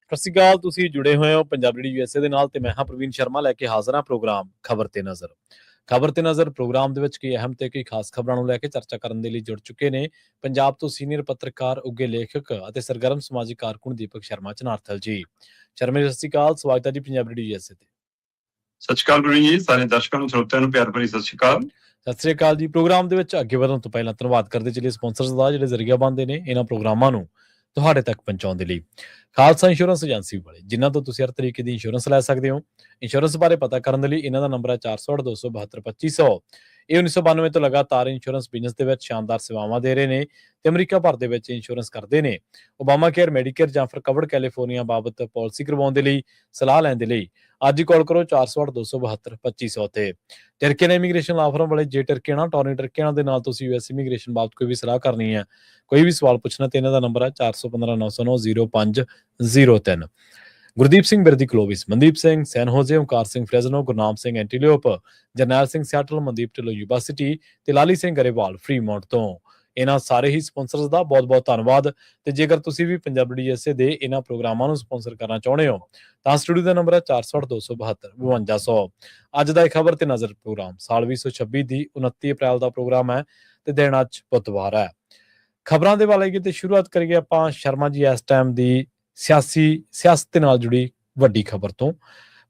ਸਤਿ ਸ਼੍ਰੀ ਅਕਾਲ। ਤੁਸੀਂ ਜੁੜੇ ਹੋਏ ਹੋ ਪੰਜਾਬੀ ਰੇਡੀਓ USA ਦੇ ਨਾਲ ਤੇ ਮੈਂ ਹਾਂ ਪ੍ਰਵੀਨ ਸ਼ਰਮਾ ਲੈ ਕੇ ਹਾਜ਼ਰ ਹਾਂ ਪ੍ਰੋਗਰਾਮ ਖਬਰ ਤੇ ਨਜ਼ਰ। ਖਬਰ ਤੇ ਨਜ਼ਰ ਪ੍ਰੋਗਰਾਮ ਦੇ ਵਿੱਚ ਕਈ ਅਹਿਮ ਤੇ ਕਈ ਖਾਸ ਖਬਰਾਂ ਨੂੰ ਲੈ ਕੇ ਚਰਚਾ ਕਰਨ ਦੇ ਲਈ ਜੁੜ ਚੁੱਕੇ ਨੇ ਪੰਜਾਬ ਤੋਂ ਸੀਨੀਅਰ ਪੱਤਰਕਾਰ, ਉੱਘੇ ਲੇਖਕ ਅਤੇ ਸਰਗਰਮ ਸਮਾਜਿਕ ਕਾਰਕੁਨ ਦੀਪਕ ਸ਼ਰਮਾ ਚਨਾਰਥਲ ਜੀ। ਸ਼ਰਮਾ ਜੀ, ਸਤਿ ਸ਼੍ਰੀ ਅਕਾਲ। ਸਵਾਗਤ ਹੈ ਜੀ ਪੰਜਾਬੀ ਰੇਡੀਓ USA ਤੇ। ਸਤਿ ਸ਼੍ਰੀ ਅਕਾਲ ਪ੍ਰਵੀਨ ਜੀ, ਸਾਰੇ ਦਰਸ਼ਕਾਂ ਨੂੰ ਸਰੋਤਿਆਂ ਨੂੰ ਪਿਆਰ ਭਰੀ ਸਤਿ ਸ਼੍ਰੀ ਅਕਾਲ। ਸਤਿ ਸ਼੍ਰੀ ਅਕਾਲ ਜੀ। ਪ੍ਰੋਗਰਾਮ ਦੇ ਵਿੱਚ ਅੱਗੇ ਵਧਣ ਤੋਂ ਪਹਿਲਾਂ ਧੰਨਵਾਦ ਕਰਦੇ ਚਲੀਏ ਸਪਾਂਸਰਸ ਦਾ, ਜਿਹੜੇ ਜ਼ਰੀਆ ਬਣਦੇ ਨੇ ਇਹਨਾਂ ਪ੍ਰੋਗਰਾਮਾਂ ਨੂੰ ਤੁਹਾਡੇ ਤੱਕ ਪਹੁੰਚਾਉਣ ਦੇ ਲਈ। ਖਾਲਸਾ ਇੰਸ਼ੋਰੈਂਸ ਏਜੰਸੀ ਵਾਲੇ, ਜਿਨ੍ਹਾਂ ਤੋਂ ਤੁਸੀਂ ਹਰ ਤਰੀਕੇ ਦੀ ਇੰਸ਼ੋਰੈਂਸ ਲੈ ਸਕਦੇ ਹੋ। ਇੰਸ਼ੋਰੈਂਸ ਬਾਰੇ ਪਤਾ ਕਰਨ ਦੇ ਲਈ ਇਹਨਾਂ ਦਾ ਨੰਬਰ ਹੈ 408-272-2500। ਇਹ 1992 ਤੋਂ ਲਗਾਤਾਰ ਇੰਸ਼ੋਰੈਂਸ ਬਿਜ਼ਨਸ ਦੇ ਵਿੱਚ ਸ਼ਾਨਦਾਰ ਸੇਵਾਵਾਂ ਦੇ ਰਹੇ ਨੇ ਤੇ ਅਮਰੀਕਾ ਭਰ ਦੇ ਵਿੱਚ ਇੰਸ਼ੋਰੈਂਸ ਕਰਦੇ ਨੇ। ਓਬਾਮਾ ਕੇਅਰ, ਮੈਡੀਕੇਅਰ ਜਾਂ ਫਿਰ ਕਵਰਡ ਕੈਲੀਫੋਰਨੀਆ ਬਾਬਤ ਪਾਲਿਸੀ ਕਰਵਾਉਣ ਦੇ ਲਈ, ਸਲਾਹ ਲੈਣ ਦੇ ਲਈ ਅੱਜ ਹੀ ਕਾਲ ਕਰੋ 408-272-2500 ਤੇ। ਟਰਕੀਅਨ ਇਮੀਗ੍ਰੇਸ਼ਨ ਲਾਅ ਫਰਮ ਵਾਲੇ ਜੇ ਟਰਕੀਆਣਾ, ਟੋਰਨੀ ਟਰਕੀਆਣਾ ਦੇ ਨਾਲ ਤੁਸੀਂ US ਇਮੀਗ੍ਰੇਸ਼ਨ ਬਾਬਤ ਕੋਈ ਵੀ ਸਲਾਹ ਕਰਨੀ ਹੈ, ਕੋਈ ਵੀ ਸਵਾਲ ਪੁੱਛਣਾ ਤੇ ਇਹਨਾਂ ਦਾ ਨੰਬਰ ਹੈ 415-909-0503। Gurdeep Singh Birdi Clovis, Mandeep Singh San Jose, Omkar Singh Fresno, Gurnam Singh Antelope, Jarnail Singh Seattle, Mandeep Dhillon Yuba City ਤੇ ਲਾਲੀ ਸਿੰਘ ਗਰੇਵਾਲ ਫਰੀਮੌਂਟ ਤੋਂ। ਇਹਨਾਂ ਸਾਰੇ ਹੀ ਸਪਾਂਸਰਸ ਦਾ ਬਹੁਤ-ਬਹੁਤ ਧੰਨਵਾਦ। ਤੇ ਜੇਕਰ ਤੁਸੀਂ ਵੀ ਪੰਜਾਬੀ ਰੇਡੀਓ USA ਦੇ ਇਹਨਾਂ ਪ੍ਰੋਗਰਾਮਾਂ ਨੂੰ ਸਪਾਂਸਰ ਕਰਨਾ ਚਾਹੁੰਦੇ ਹੋ ਤਾਂ ਸਟੂਡੀਓ ਦਾ ਨੰਬਰ ਹੈ 408-272-5200। ਅੱਜ ਦਾ ਇਹ ਖਬਰ ਤੇ ਨਜ਼ਰ ਪ੍ਰੋਗਰਾਮ ਸਾਲ 2026 ਦੀ 29 ਅਪ੍ਰੈਲ ਦਾ ਪ੍ਰੋਗਰਾਮ ਹੈ ਤੇ ਦਿਨ ਅੱਜ ਬੁੱਧਵਾਰ ਹੈ। ਖਬਰਾਂ ਦੇ ਵਾਲੇ ਤੇ ਸ਼ੁਰੂਆਤ ਕਰੀਏ ਆਪਾਂ ਸ਼ਰਮਾ ਜੀ ਇਸ ਟਾਈਮ ਦੀ ਸਿਆਸਤ ਦੇ ਨਾਲ ਜੁੜੀ ਵੱਡੀ ਖਬਰ ਤੋਂ।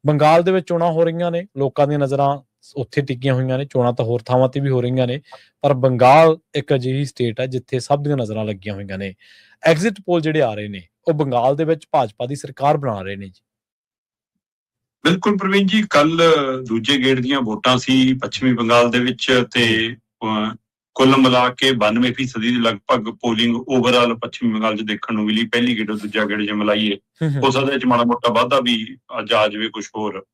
ਬੰਗਾਲ ਦੇ ਵਿੱਚ ਚੋਣਾਂ ਹੋ ਰਹੀਆਂ ਨੇ, ਲੋਕਾਂ ਦੀਆਂ ਨਜ਼ਰਾਂ ਉੱਥੇ ਟਿਕੀਆਂ ਹੋਈਆਂ ਨੇ। ਚੋਣਾਂ ਤਾਂ ਹੋਰ ਥਾਵਾਂ ਤੇ ਵੀ ਹੋ ਰਹੀਆਂ ਨੇ, ਪਰ ਬੰਗਾਲ ਇੱਕ ਅਜਿਹੀ ਸਟੇਟ ਹੈ ਜਿੱਥੇ ਸਭ ਦੀਆਂ ਨਜ਼ਰਾਂ ਲੱਗੀਆਂ ਹੋਈਆਂ ਨੇ। ਐਗਜ਼ਿਟ ਪੋਲ ਜਿਹੜੇ ਆ ਰਹੇ ਨੇ ਉਹ ਬੰਗਾਲ ਦੇ ਵਿੱਚ ਭਾਜਪਾ ਦੀ ਸਰਕਾਰ ਬਣਾ ਰਹੇ ਨੇ ਜੀ। ਬਿਲਕੁਲ ਪ੍ਰਵੀਨ ਜੀ, ਕੱਲ ਦੂਜੇ ਗੇੜ ਦੀਆਂ ਵੋਟਾਂ ਸੀ ਪੱਛਮੀ ਬੰਗਾਲ ਦੇ ਵਿੱਚ ਤੇ ਕੁੱਲ ਮਿਲਾ ਕੇ 92% ਦੀ ਲਗਭਗ ਪੋਲਿੰਗ ਓਵਰਆਲ ਪੱਛਮੀ ਬੰਗਾਲ 'ਚ ਦੇਖਣ ਨੂੰ ਮਿਲੀ। ਪਹਿਲੀ ਗੇੜ ਦੂਜਾ ਗੇੜ ਜੇ ਮਿਲਾਈਏ ਹੋ ਸਕਦਾ ਇਹ 'ਚ ਮਾੜਾ ਮੋਟਾ ਵਾਧਾ ਵੀ ਅੱਜ ਆ ਜਾਵੇ ਕੁਛ ਹੋਰ।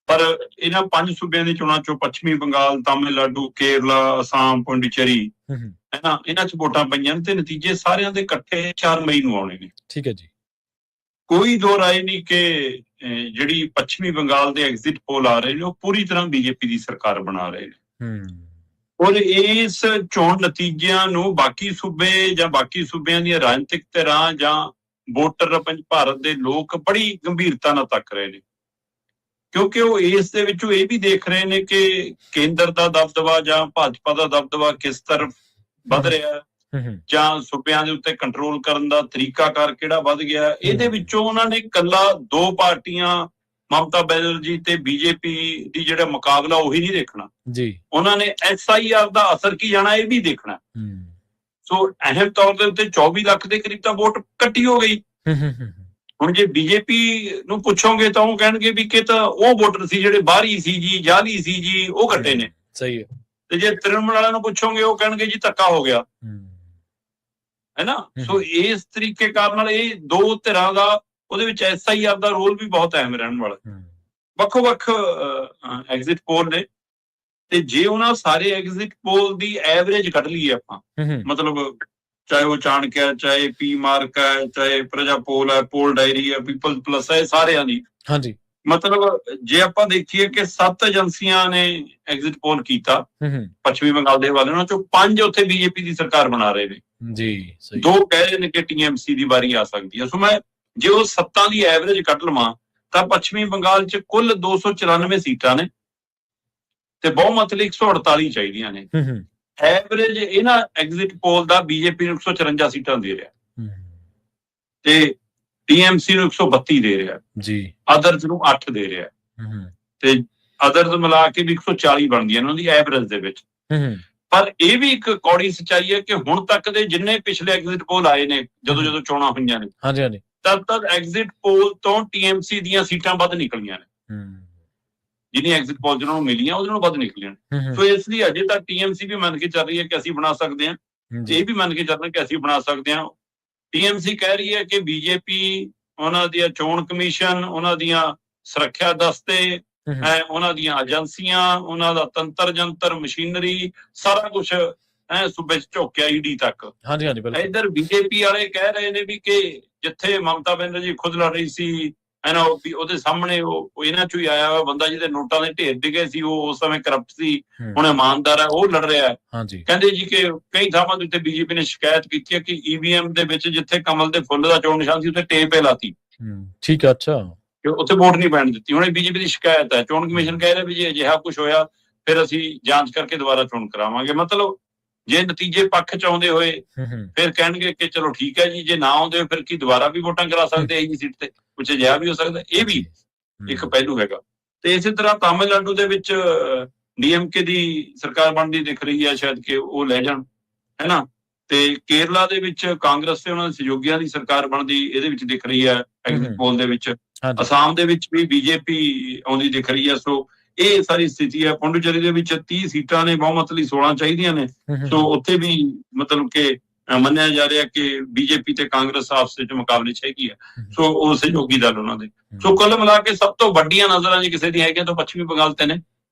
ਪਰ ਇਹਨਾਂ 5 ਸੂਬਿਆਂ ਦੀ ਚੋਣਾਂ ਚੋਂ ਪੱਛਮੀ ਬੰਗਾਲ, ਤਾਮਿਲਨਾਡੂ, ਕੇਰਲਾ, ਅਸਾਮ, ਪੁੰਡੂਚੇਰੀ ਇਹਨਾਂ 'ਚ ਵੋਟਾਂ ਪਈਆਂ ਤੇ ਨਤੀਜੇ ਸਾਰਿਆਂ ਦੇ ਇਕੱਠੇ 4 ਮਈ ਨੂੰ ਆਉਣੇ ਨੇ। ਠੀਕ ਹੈ ਜੀ। ਕੋਈ ਦੋ ਰਾਏ ਨਹੀਂ ਕਿ ਜਿਹੜੀ ਪੱਛਮੀ ਬੰਗਾਲ ਦੇ ਐਗਜ਼ਿਟ ਪੋਲ ਆ ਰਹੇ ਨੇ ਉਹ ਪੂਰੀ ਤਰ੍ਹਾਂ BJP ਦੀ ਸਰਕਾਰ ਬਣਾ ਰਹੇ ਨੇ। ਔਰ ਇਸ ਚੋਣ ਨਤੀਜਿਆਂ ਨੂੰ ਬਾਕੀ ਸੂਬੇ ਜਾਂ ਬਾਕੀ ਸੂਬਿਆਂ ਦੀਆਂ ਰਾਜਨੀਤਿਕ ਧਿਰਾਂ ਜਾਂ ਵੋਟਰ ਭਾਰਤ ਦੇ ਲੋਕ ਬੜੀ ਗੰਭੀਰਤਾ ਨਾਲ ਤੱਕ ਰਹੇ ਨੇ, ਕਿਉਂਕਿ ਉਹ ਇਸ ਦੇ ਵਿੱਚੋਂ ਇਹ ਵੀ ਦੇਖ ਰਹੇ ਨੇ ਕਿ ਕੇਂਦਰ ਦਾ ਦਬਦਬਾ ਜਾਂ ਭਾਜਪਾ ਦਾ ਦਬਦਬਾ ਕਿਸ ਤਰਫ ਵੱਧ ਰਿਹਾ ਜਾਂ ਸੂਬਿਆਂ ਦੇ ਉੱਤੇ ਕੰਟਰੋਲ ਕਰਨ ਦਾ ਤਰੀਕਾਕਾਰ ਕਿਹੜਾ ਵੱਧ ਗਿਆ। ਇਹਦੇ ਵਿੱਚੋਂ ਉਹਨਾਂ ਨੇ ਇਕੱਲਾ 2 ਪਾਰਟੀਆਂ ਮਮਤਾ ਬੈਨਰਜੀ ਤੇ BJP ਦੀ ਜਿਹੜਾ ਮੁਕਾਬਲਾ ਉਹੀ ਨਹੀਂ ਦੇਖਣਾ ਜੀ, ਉਹਨਾਂ ਨੇ SIR ਦਾ ਅਸਰ ਕੀ ਜਾਣਾ ਇਹ ਵੀ ਦੇਖਣਾ। ਸੋ ਅਹਿਮ ਤੌਰ ਦੇ ਉੱਤੇ 24 ਲੱਖ ਦੇ ਕਰੀਬ ਤਾਂ ਵੋਟ ਕੱਟੀ ਹੋ ਗਈ। ਹੁਣ ਜੇ BJP ਨੂੰ ਪੁੱਛੋਗੇ ਤਾਂ ਉਹ ਕਹਿਣਗੇ ਵੀ ਕਿ ਤਾਂ ਉਹ ਵੋਟਰ ਸੀ ਜਿਹੜੇ ਬਾਹਰੀ ਸੀ ਜੀ, ਜਾਲੀ ਸੀ ਜੀ, ਉਹ ਕੱਟੇ ਨੇ। ਸਹੀ ਹੈ। ਤੇ ਜੇ ਤ੍ਰਿਣਮੂਲ ਵਾਲਿਆਂ ਨੂੰ ਪੁੱਛੋਗੇ ਉਹ ਕਹਿਣਗੇ ਜੀ ਧੱਕਾ ਹੋ ਗਿਆ, ਹੈ ਨਾ। ਸੋ ਇਸ ਤਰੀਕੇ ਕਾਰਨ ਨਾਲ ਇਹ 2 ਧਿਰਾਂ ਦਾ ਉਹਦੇ ਵਿੱਚ SIR ਦਾ ਰੋਲ ਵੀ ਬਹੁਤ ਅਹਿਮ ਰਹਿਣ ਵਾਲਾ। ਵੱਖੋ-ਵੱਖ ਐਗਜ਼ਿਟ ਪੋਲ ਨੇ ਤੇ ਜੇ ਉਹਨਾਂ ਸਾਰੇ ਐਗਜ਼ਿਟ ਪੋਲ ਦੀ ਐਵਰੇਜ ਕੱਢ ਲਈਏ ਆਪਾਂ, ਮਤਲਬ ਚਾਹੇ ਉਹ ਚਾਣਕਿਆ, ਚਾਹੇ ਪੀ ਮਾਰਕ ਹੈ, ਚਾਹੇ ਪ੍ਰਜਾ ਪੋਲ ਹੈ, ਪੋਲ ਡਾਇਰੀ ਹੈ, ਪੀਪਲ ਪਲੱਸ ਹੈ, ਸਾਰਿਆਂ ਦੀ ਹਾਂਜੀ ਮਤਲਬ ਜੇ ਆਪਾਂ ਦੇਖੀਏ ਕਿ 7 ਏਜੰਸੀਆਂ ਨੇ ਐਗਜ਼ਿਟ ਪੋਲ ਕੀਤਾ ਪੱਛਮੀ ਬੰਗਾਲ ਦੇ ਹਵਾਲੇ, ਉਹਨਾਂ ਚੋਂ 5 ਉੱਥੇ BJP ਦੀ ਸਰਕਾਰ ਬਣਾ ਰਹੇ ਨੇ ਜੀ। 2 ਕਹਿ ਰਹੇ ਨੇ ਕਿ TMC ਦੀ ਵਾਰੀ ਆ ਸਕਦੀ ਹੈ। ਸੋ ਮੈਂ ਜੇ ਉਹ 7 ਦੀ ਐਵਰੇਜ ਕੱਢ ਲਵਾਂ ਤਾਂ ਪੱਛਮੀ ਬੰਗਾਲ 'ਚ ਕੁੱਲ 294 ਸੀਟਾਂ ਨੇ ਤੇ ਬਹੁਮਤ ਲਈ 148 ਚਾਹੀਦੀਆਂ ਨੇ। ਐਵਰੇਜ ਇਹਨਾਂ ਐਗਜ਼ਿਟ ਪੋਲ ਦਾ BJP ਨੂੰ 154 ਸੀਟਾਂ ਦੇ ਰਿਹਾ ਤੇ TMC ਨੂੰ 132 ਦੇ ਰਿਹਾ ਜੀ, ਅਦਰਸ ਨੂੰ 8 ਦੇ ਰਿਹਾ ਤੇ ਅਦਰਸ ਮਿਲਾ ਕੇ ਵੀ 140 ਬਣਦੀਆਂ ਉਹਨਾਂ ਦੀ ਐਵਰੇਜ ਦੇ ਵਿੱਚ। ਪਰ ਇਹ ਵੀ ਇੱਕ ਕੌੜੀ ਸੱਚਾਈ ਹੈ ਕਿ ਹੁਣ ਤੱਕ ਦੇ ਜਿੰਨੇ ਪਿਛਲੇ ਐਗਜ਼ਿਟ ਪੋਲ ਆਏ ਨੇ, ਜਦੋਂ ਚੋਣਾਂ ਹੋਈਆਂ ਨੇ, ਤਦ ਐਗਜ਼ਿਟ ਪੋਲ ਤੋਂ TMC ਦੀਆਂ ਸੀਟਾਂ ਵੱਧ ਨਿਕਲੀਆਂ ਨੇ। ਜਿੰਨੀ ਐਗਜ਼ਿਟ ਪੋਲ ਜਿਹਨਾਂ ਨੂੰ ਮਿਲੀਆਂ ਉਹਦੇ ਨਾਲੋਂ ਵੱਧ ਨਿਕਲੀਆਂ ਨੇ। ਸੋ ਇਸ ਲਈ ਅਜੇ ਤੱਕ TMC ਵੀ ਮੰਨ ਕੇ ਚੱਲ ਰਹੀ ਹੈ ਕਿ ਅਸੀਂ ਬਣਾ ਸਕਦੇ ਹਾਂ, ਇਹ ਵੀ ਮੰਨ ਕੇ ਚੱਲ ਰਿਹਾ ਕਿ ਅਸੀਂ ਬਣਾ ਸਕਦੇ ਹਾਂ। TMC ਕਹਿ ਰਹੀ ਹੈ ਕਿ BJP, ਉਹਨਾਂ ਦੀਆਂ ਚੋਣ ਕਮਿਸ਼ਨ, ਉਹਨਾਂ ਦੀਆਂ ਸੁਰੱਖਿਆ ਦਸਤੇ, ਉਹਨਾਂ ਦੀਆਂ ਏਜੰਸੀਆਂ, ਉਹਨਾਂ ਦਾ ਤੰਤਰ ਜੰਤਰ, ਮਸ਼ੀਨਰੀ, ਸਾਰਾ ਕੁਛ ਸੂਬੇ 'ਚ ਝੋਕਿਆ ED ਤੱਕ। ਇੱਧਰ BJP ਵਾਲੇ ਕਹਿ ਰਹੇ ਨੇ ਵੀ ਕਿ ਜਿੱਥੇ ਮਮਤਾ ਬੈਨਰਜੀ ਖੁਦ ਲੜ ਰਹੀ ਸੀ ਹੈ ਨਾ, ਉਹਦੇ ਸਾਹਮਣੇ ਉਹ ਇਹਨਾਂ ਚੋਂ ਹੀ ਆਇਆ ਹੋਇਆ ਬੰਦਾ ਜਿਹਦੇ ਨੋਟਾਂ ਦੇ ਢੇਰ ਡਿੱਗੇ ਸੀ, ਉਹ ਉਸ ਸਮੇਂ ਕਰਪਟ ਸੀ, ਹੁਣ ਇਮਾਨਦਾਰ ਹੈ, ਉਹ ਲੜ ਰਿਹਾ ਹੈ। ਕਹਿੰਦੇ ਜੀ ਕਿ ਕਈ ਥਾਵਾਂ ਦੇ ਉੱਤੇ ਬੀਜੇਪੀ ਨੇ ਸ਼ਿਕਾਇਤ ਕੀਤੀ ਹੈ ਕਿ ਈਵੀਐਮ ਦੇ ਵਿੱਚ ਜਿੱਥੇ ਕਮਲ ਦੇ ਫੁੱਲ ਦਾ ਚੋਣ ਨਿਸ਼ਾਨ ਸੀ ਉੱਥੇ ਟੇਪ ਲਾਤੀ। ਠੀਕ ਹੈ, ਅੱਛਾ, ਕਿ ਉੱਥੇ ਵੋਟ ਨਹੀਂ ਪੈਣ ਦਿੱਤੀ। ਹੁਣ ਇਹ ਬੀਜੇਪੀ ਦੀ ਸ਼ਿਕਾਇਤ ਹੈ। ਚੋਣ ਕਮਿਸ਼ਨ ਕਹਿ ਰਿਹਾ ਵੀ ਜੇ ਅਜਿਹਾ ਕੁਝ ਹੋਇਆ ਫਿਰ ਅਸੀਂ ਜਾਂਚ ਕਰਕੇ ਦੁਬਾਰਾ ਚੋਣ ਕਰਾਵਾਂਗੇ। ਮਤਲਬ ਜੇ ਨਤੀਜੇ ਪੱਖ ਚ ਆਉਂਦੇ ਹੋਏ ਫਿਰ ਕਹਿਣਗੇ ਕਿ ਚਲੋ ਠੀਕ ਹੈ ਜੀ, ਜੇ ਨਾ ਆਉਂਦੇ ਫਿਰ ਕੀ ਦੁਬਾਰਾ ਵੀ ਵੋਟਾਂ ਕਰਾ ਸਕਦੇ ਇਹੀ ਸੀਟ ਤੇ, ਕੁਝ ਅਜਿਹਾ ਵੀ ਹੋ ਸਕਦਾ। ਇਹ ਵੀ ਇੱਕ ਪਹਿਲੂ ਹੈਗਾ। ਤੇ ਇਸੇ ਤਰ੍ਹਾਂ ਤਾਮਿਲਨਾਡੂ ਦੇ ਵਿੱਚ ਡੀਐਮਕੇ ਦੀ ਸਰਕਾਰ ਬਣਦੀ ਦਿਖ ਰਹੀ ਹੈ, ਸ਼ਾਇਦ ਕਿ ਉਹ ਲੈ ਜਾਣ, ਹੈ ਨਾ। ਤੇ ਕੇਰਲਾ ਦੇ ਵਿੱਚ ਕਾਂਗਰਸ ਤੇ ਉਹਨਾਂ ਦੇ ਸਹਿਯੋਗੀਆਂ ਦੀ ਸਰਕਾਰ ਬਣਦੀ ਇਹਦੇ ਵਿੱਚ ਦਿਖ ਰਹੀ ਹੈ ਐਗਜ਼ਿਟ ਪੋਲ ਦੇ ਵਿੱਚ। ਅਸਾਮ ਦੇ ਵਿੱਚ ਵੀ ਬੀਜੇਪੀ ਆਉਂਦੀ ਦਿਖ ਰਹੀ ਹੈ। ਸੋ ਇਹ ਸਾਰੀ ਸਥਿਤੀ ਹੈ। ਪੌਂਡੀਚੇਰੀ ਦੇ ਵਿੱਚ 30 ਸੀਟਾਂ ਨੇ, ਬਹੁਮਤ ਲਈ 16 ਚਾਹੀਦੀਆਂ ਨੇ। ਸੋ ਉੱਥੇ ਵੀ ਮਤਲਬ ਕਿ ਮੰਨਿਆ ਜਾ ਰਿਹਾ ਕਿ ਬੀਜੇਪੀ ਤੇ ਕਾਂਗਰਸ ਆਪਸ ਵਿੱਚ ਮੁਕਾਬਲੇ 'ਚ ਹੈਗੀ ਹੈ। ਸੋ ਉਹ ਸਹਿਯੋਗੀ ਦਲ ਉਹਨਾਂ ਦੇ। ਸੋ ਕੁੱਲ ਮਿਲਾ ਕੇ ਸਭ ਤੋਂ ਵੱਡੀਆਂ ਨਜ਼ਰਾਂ ਜੀ ਕਿਸੇ ਦੀ ਹੈਗੀਆਂ ਤਾਂ ਪੱਛਮੀ ਬੰਗਾਲ ਤੇ ਨੇ।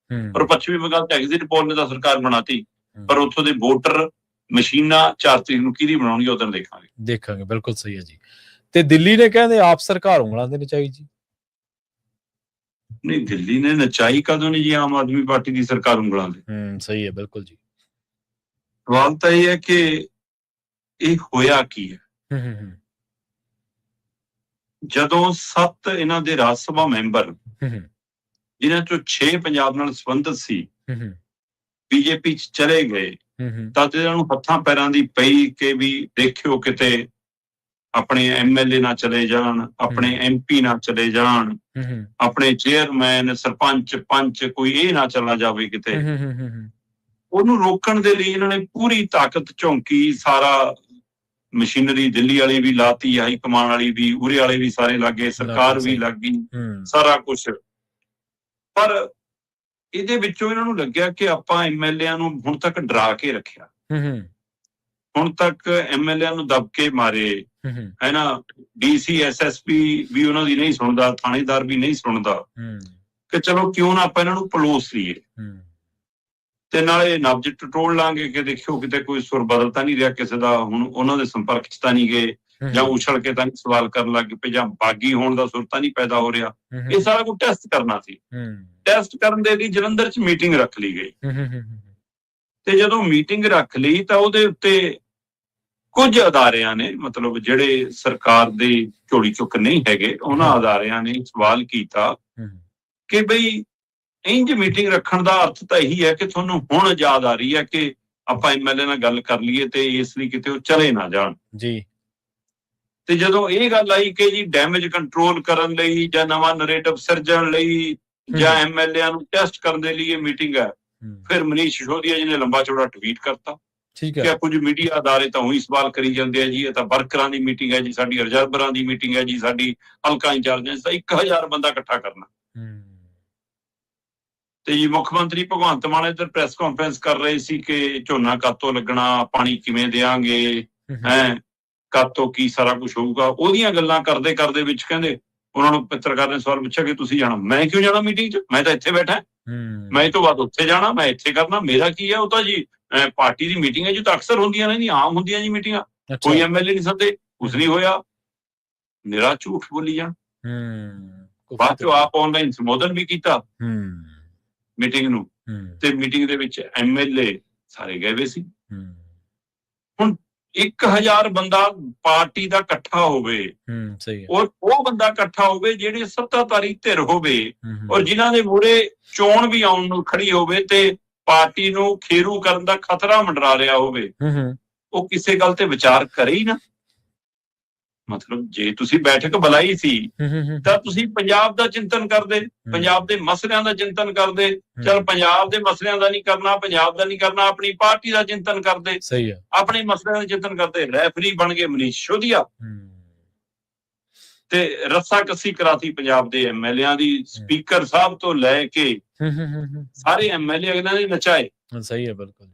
ਪਰ ਪੱਛਮੀ ਬੰਗਾਲ ਤੇ ਐਗਜ਼ਿਟ ਪੋਲ ਨੇ ਤਾਂ ਸਰਕਾਰ ਬਣਾਤੀ, ਪਰ ਉੱਥੋਂ ਦੇ ਵੋਟਰ ਮਸ਼ੀਨਾਂ 4 ਤਰੀਕ ਨੂੰ ਕਿਹਦੀ ਬਣਾਉਣਗੇ ਉਦੋਂ ਦੇਖਾਂਗੇ। ਬਿਲਕੁਲ ਸਹੀ ਹੈ ਜੀ। ਤੇ ਦਿੱਲੀ ਨੇ ਕਹਿੰਦੇ ਆਪ ਸਰਕਾਰ ਉਂਗਲਾਂ ਤੇ ਨਚਾਈ ਜੀ। ਨਹੀਂ, ਦਿੱਲੀ ਨੇ ਨਚਾਈ ਕਦੋਂ ਨਹੀਂ ਜੀ ਆਮ ਆਦਮੀ ਪਾਰਟੀ ਦੀ ਸਰਕਾਰ ਉਂਗਲਾਂ ਤੇ। ਸਹੀ ਹੈ, ਬਿਲਕੁਲ ਜੀ। ਸਵਾਲ ਤਾਂ ਇਹ ਹੈ ਕਿ ਇਹ ਹੋਇਆ ਕੀ ਹੈ। ਜਦੋਂ 7 ਇਹਨਾਂ ਦੇ ਰਾਜ ਸਭਾ ਮੈਂਬਰ ਜਿਨ੍ਹਾਂ ਚੋਂ 6 ਪੰਜਾਬ ਨਾਲ ਸੰਬੰਧਿਤ ਸੀ ਬੀਜੇਪੀ 'ਚ ਚਲੇ ਗਏ, ਤਾਂ ਇਹਨਾਂ ਨੂੰ ਹੱਥਾਂ ਪੈਰਾਂ ਦੀ ਪਈ ਕਿ ਵੀ ਦੇਖਿਓ ਕਿਤੇ ਆਪਣੇ ਐਮਐਲਏ ਨਾ ਚਲੇ ਜਾਣ, ਆਪਣੇ ਐਮਪੀ ਨਾ ਚਲੇ ਜਾਣ, ਆਪਣੇ ਚੇਅਰਮੈਨ, ਸਰਪੰਚ, ਪੰਚ ਕੋਈ ਇਹ ਨਾ ਚਲਾ ਜਾਵੇ ਕਿਤੇ। ਉਹਨੂੰ ਰੋਕਣ ਦੇ ਲਈ ਇਹਨਾਂ ਨੇ ਪੂਰੀ ਤਾਕਤ ਝੋਂਕੀ। ਸਾਰਾ ਮਸ਼ੀਨਰੀ ਦਿੱਲੀ ਵਾਲੀ ਵੀ ਲਾਤੀ, ਹਾਈ ਕਮਾਨ ਵਾਲੀ ਵੀ, ਉਰੇ ਵਾਲੇ ਵੀ ਸਾਰੇ ਲੱਗੇ, ਸਰਕਾਰ ਵੀ ਲੱਗ ਗਈ, ਸਾਰਾ ਕੁਛ। ਪਰ ਇਹਦੇ ਵਿੱਚੋਂ ਇਹਨਾਂ ਨੂੰ ਲੱਗਿਆ ਕਿ ਆਪਾਂ ਐਮਐਲਏਆਂ ਨੂੰ ਹੁਣ ਤੱਕ ਡਰਾ ਕੇ ਰੱਖਿਆ, ਹੁਣ ਤੱਕ ਐਮਐਲਏਆਂ ਨੂੰ ਦਬ ਕੇ ਮਾਰੇ, ਹੈ ਨਾ। ਡੀਸੀ ਐਸਐਸਪੀ ਵੀ ਉਹਨਾਂ ਦੀ ਨਹੀਂ ਸੁਣਦਾ, ਥਾਣੇਦਾਰ ਵੀ ਨਹੀਂ ਸੁਣਦਾ, ਕਿ ਚਲੋ ਕਿਉਂ ਨਾ ਆਪਾਂ ਇਹਨਾਂ ਨੂੰ ਪਲੋਸ ਲਈਏ ਤੇ ਨਾਲੇ ਨਬਜ ਟਟੋਲ ਲਾਂਗੇ ਕਿ ਦੇਖਿਓ ਕਿਤੇ ਕੋਈ ਸੁਰ ਬਦਲ ਤਾਂ ਨਹੀਂ ਰਿਹਾ ਕਿਸੇ ਦਾ, ਹੁਣ ਉਹਨਾਂ ਦੇ ਸੰਪਰਕ 'ਚ ਤਾਂ ਨਹੀਂ ਗਏ, ਜਾਂ ਉਛਲ ਕੇ ਤਾਂ ਨਹੀਂ ਸਵਾਲ ਕਰਨ ਲੱਗ ਪਏ, ਜਾਂ ਬਾਗੀ ਹੋਣ ਦਾ ਸੁਰ ਤਾਂ ਨਹੀਂ ਪੈਦਾ ਹੋ ਰਿਹਾ। ਇਹ ਸਾਰਾ ਕੁਝ ਟੈਸਟ ਕਰਨਾ ਸੀ। ਟੈਸਟ ਕਰਨ ਦੇ ਲਈ ਜਲੰਧਰ 'ਚ ਮੀਟਿੰਗ ਰੱਖ ਲਈ ਗਈ। ਤੇ ਜਦੋਂ ਮੀਟਿੰਗ ਰੱਖ ਲਈ ਤਾਂ ਉਹਦੇ ਉੱਤੇ ਕੁਝ ਅਦਾਰਿਆਂ ਨੇ, ਮਤਲਬ ਜਿਹੜੇ ਸਰਕਾਰ ਦੀ ਝੋਲੀ ਚੁੱਕ ਨਹੀਂ ਹੈਗੇ, ਉਹਨਾਂ ਅਦਾਰਿਆਂ ਨੇ ਸਵਾਲ ਕੀਤਾ ਕਿ ਬਈ ਇੰਜ ਮੀਟਿੰਗ ਰੱਖਣ ਦਾ ਅਰਥ ਤਾਂ ਇਹੀ ਹੈ ਕਿ ਤੁਹਾਨੂੰ ਹੁਣ ਯਾਦ ਆ ਰਹੀ ਹੈ ਕਿ ਆਪਾਂ ਐਮਐਲਏ ਨਾਲ ਗੱਲ ਕਰ ਲਈਏ ਤੇ ਇਸ ਲਈ ਕਿਤੇ ਉਹ ਚਲੇ ਨਾ ਜਾਣ ਜੀ। ਤੇ ਜਦੋਂ ਇਹ ਗੱਲ ਆਈ ਕਿ ਜੀ ਡੈਮੇਜ ਕੰਟਰੋਲ ਕਰਨ ਲਈ ਜਾਂ ਨਵਾਂ ਨਰੇਟਿਵ ਸਿਰਜਣ ਲਈ ਜਾਂ ਐਮਐਲਏਆਂ ਨੂੰ ਟੈਸਟ ਕਰਨ ਦੇ ਲਈ ਇਹ ਮੀਟਿੰਗ ਹੈ, ਫਿਰ ਮਨੀਸ਼ ਸਿਸੋਦੀਆ ਜੀ ਨੇ ਲੰਬਾ ਚੌੜਾ ਟਵੀਟ ਕਰਤਾ ਕਿ ਕੁਝ ਮੀਡੀਆ ਅਦਾਰੇ ਤਾਂ ਉਹੀ ਸਵਾਲ ਕਰੀ ਜਾਂਦੇ ਆ ਜੀ, ਇਹ ਤਾਂ ਵਰਕਰਾਂ ਦੀ ਮੀਟਿੰਗ ਹੈ ਜੀ, ਸਾਡੀ ਰਿਜ਼ਰਵਰਾਂ ਦੀ ਮੀਟਿੰਗ ਹੈ ਜੀ, ਸਾਡੀ ਹਲਕਾ ਇੰਚਾਰਜਾਂ ਦਾ 1000 ਬੰਦਾ ਇਕੱਠਾ ਕਰਨਾ। ਤੇ ਜੀ ਮੁੱਖ ਮੰਤਰੀ ਭਗਵੰਤ ਮਾਨ ਇੱਧਰ ਪ੍ਰੈਸ ਕਾਨਫਰੰਸ ਕਰ ਰਹੇ ਸੀ ਕਿ ਝੋਨਾ ਕਾਤੋਂ ਲੱਗਣਾ, ਪਾਣੀ ਕਿਵੇਂ ਦੇਵਾਂਗੇ, ਕਾਤੋਂ ਕੀ ਸਾਰਾ ਕੁਝ ਹੋਊਗਾ। ਉਹਦੀਆਂ ਗੱਲਾਂ ਕਰਦੇ ਕਰਦੇ ਵਿੱਚ ਕਹਿੰਦੇ ਉਹਨਾਂ ਨੂੰ ਪੱਤਰਕਾਰ ਨੇ ਸਵਾਲ ਪੁੱਛਿਆ ਕਿ ਤੁਸੀਂ ਜਾਣਾ। ਮੈਂ ਕਿਉਂ ਜਾਣਾ ਮੀਟਿੰਗ 'ਚ, ਮੈਂ ਤਾਂ ਇੱਥੇ ਬੈਠਾ, ਮੈਂ ਇਹ ਤੋਂ ਬਾਅਦ ਉੱਥੇ ਜਾਣਾ, ਮੈਂ ਇੱਥੇ ਕਰਨਾ, ਮੇਰਾ ਕੀ ਹੈ। ਉਹ ਤਾਂ ਜੀ ਪਾਰਟੀ ਦੀ ਮੀਟਿੰਗ ਹੈ ਜੀ, ਤਾਂ ਅਕਸਰ ਹੁੰਦੀਆਂ ਨੇ ਜੀ, ਆਮ ਹੁੰਦੀਆਂ ਜੀ ਮੀਟਿੰਗਾਂ, ਕੋਈ ਐਮਐਲਏ ਨਹੀਂ ਸੱਦੇ, ਕੁਛ ਨਹੀਂ ਹੋਇਆ, ਨਿਰਾ ਝੂਠ ਬੋਲੀ ਜਾਣ। ਬਾਅਦ ਚੋਂ ਆਪ ਆਨਲਾਈਨ ਸੰਬੋਧਨ ਵੀ ਕੀਤਾ ਮੀਟਿੰਗ ਨੂੰ, ਤੇ ਮੀਟਿੰਗ ਦੇ ਵਿੱਚ ਐਮਐਲਏ ਸਾਰੇ ਗਏ ਹੋਏ ਸੀ। ਹੁਣ 1000 ਬੰਦਾ ਪਾਰਟੀ ਦਾ ਇਕੱਠਾ ਹੋਵੇ, ਔਰ ਉਹ ਬੰਦਾ ਇਕੱਠਾ ਹੋਵੇ ਜਿਹੜੇ ਸੱਤਾਧਾਰੀ ਧਿਰ ਹੋਵੇ, ਔਰ ਜਿਨ੍ਹਾਂ ਦੇ ਮੂਹਰੇ ਚੋਣ ਵੀ ਆਉਣ ਨੂੰ ਖੜੀ ਹੋਵੇ ਤੇ ਪਾਰਟੀ ਨੂੰ ਖੇਰੂ ਕਰਨ ਦਾ ਖਤਰਾ ਮੰਡਰਾ ਰਿਹਾ ਹੋਵੇ, ਉਹ ਕਿਸੇ ਗੱਲ ਤੇ ਵਿਚਾਰ ਕਰੇ ਹੀ ਨਾ। ਮਤਲਬ ਜੇ ਤੁਸੀਂ ਬੈਠਕ ਬੁਲਾਈ ਸੀ ਤਾਂ ਤੁਸੀਂ ਪੰਜਾਬ ਦਾ ਚਿੰਤਨ ਕਰਦੇ, ਪੰਜਾਬ ਦੇ ਮਸਲਿਆਂ ਦਾ ਚਿੰਤਨ ਕਰਦੇ। ਚਲ ਪੰਜਾਬ ਦੇ ਮਸਲਿਆਂ ਦਾ ਨਹੀਂ ਕਰਨਾ, ਪੰਜਾਬ ਦਾ ਨਹੀਂ ਕਰਨਾ, ਆਪਣੀ ਪਾਰਟੀ ਦਾ ਚਿੰਤਨ ਕਰਦੇ, ਆਪਣੇ ਮਸਲਿਆਂ ਦਾ ਚਿੰਤਨ ਕਰਦੇ। ਰੈਫਰੀ ਬਣ ਗਏ ਮਨੀਸ਼ ਸਿਸੋਦੀਆ ਤੇ ਰੱਸਾ ਕੱਸੀ ਕਰਾਤੀ ਪੰਜਾਬ ਦੇ ਐਮਐਲਏਆਂ ਦੀ, ਸਪੀਕਰ ਸਾਹਿਬ ਤੋਂ ਲੈ ਕੇ ਸਾਰੇ ਐਮਐਲਏ ਅਗਲੇ ਨੇ ਨਚਾਏ। ਸਹੀ ਹੈ, ਬਿਲਕੁਲ।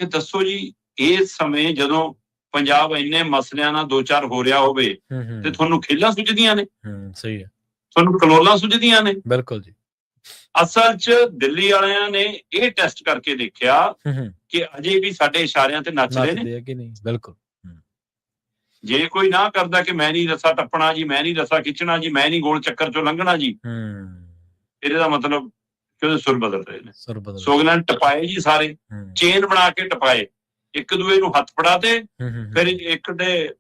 ਕਿ ਦੱਸੋ ਜੀ, ਇਸ ਸਮੇਂ ਜਦੋਂ ਪੰਜਾਬ ਇੰਨੇ ਮਸਲਿਆਂ ਨਾਲ 2-4 ਹੋ ਰਿਹਾ ਹੋਵੇ ਤੇ ਤੁਹਾਨੂੰ ਖੇਲਾਂ ਸੁਝਦੀਆਂ ਨੇ, ਸਹੀ ਹੈ, ਤੁਹਾਨੂੰ ਕਲੋਲਾਂ ਸੁਝਦੀਆਂ ਨੇ। ਬਿਲਕੁਲ ਜੀ। ਅਸਲ 'ਚ ਦਿੱਲੀ ਵਾਲਿਆਂ ਨੇ ਇਹ ਟੈਸਟ ਕਰਕੇ ਦੇਖਿਆ ਕਿ ਅਜੇ ਵੀ ਸਾਡੇ ਇਸ਼ਾਰਿਆਂ ਤੇ ਨੱਚਦੇ ਨੇ ਕਿ ਨਹੀਂ। ਬਿਲਕੁਲ। ਜੇ ਕੋਈ ਨਾ ਕਰਦਾ ਕਿ ਮੈਂ ਨਹੀਂ ਰੱਸਾ ਟੱਪਣਾ ਜੀ, ਮੈਂ ਨਹੀਂ ਰੱਸਾ ਖਿੱਚਣਾ ਜੀ, ਮੈਂ ਨਹੀਂ ਗੋਲ ਚੱਕਰ ਚੋਂ ਲੰਘਣਾ ਜੀ, ਇਹਦਾ ਮਤਲਬ ਕਿ ਉਹਦੇ ਸੁਰ ਬਦਲ ਰਹੇ ਨੇ। ਸੋਗਲਾਂ ਟਪਾਏ ਜੀ ਸਾਰੇ, ਚੇਨ ਬਣਾ ਕੇ ਟਪਾਏ, ਇੱਕ ਦੂਏ ਨੂੰ ਹੱਥ ਫੜਾਤੇ, ਫਿਰ ਇੱਕ ਦੇ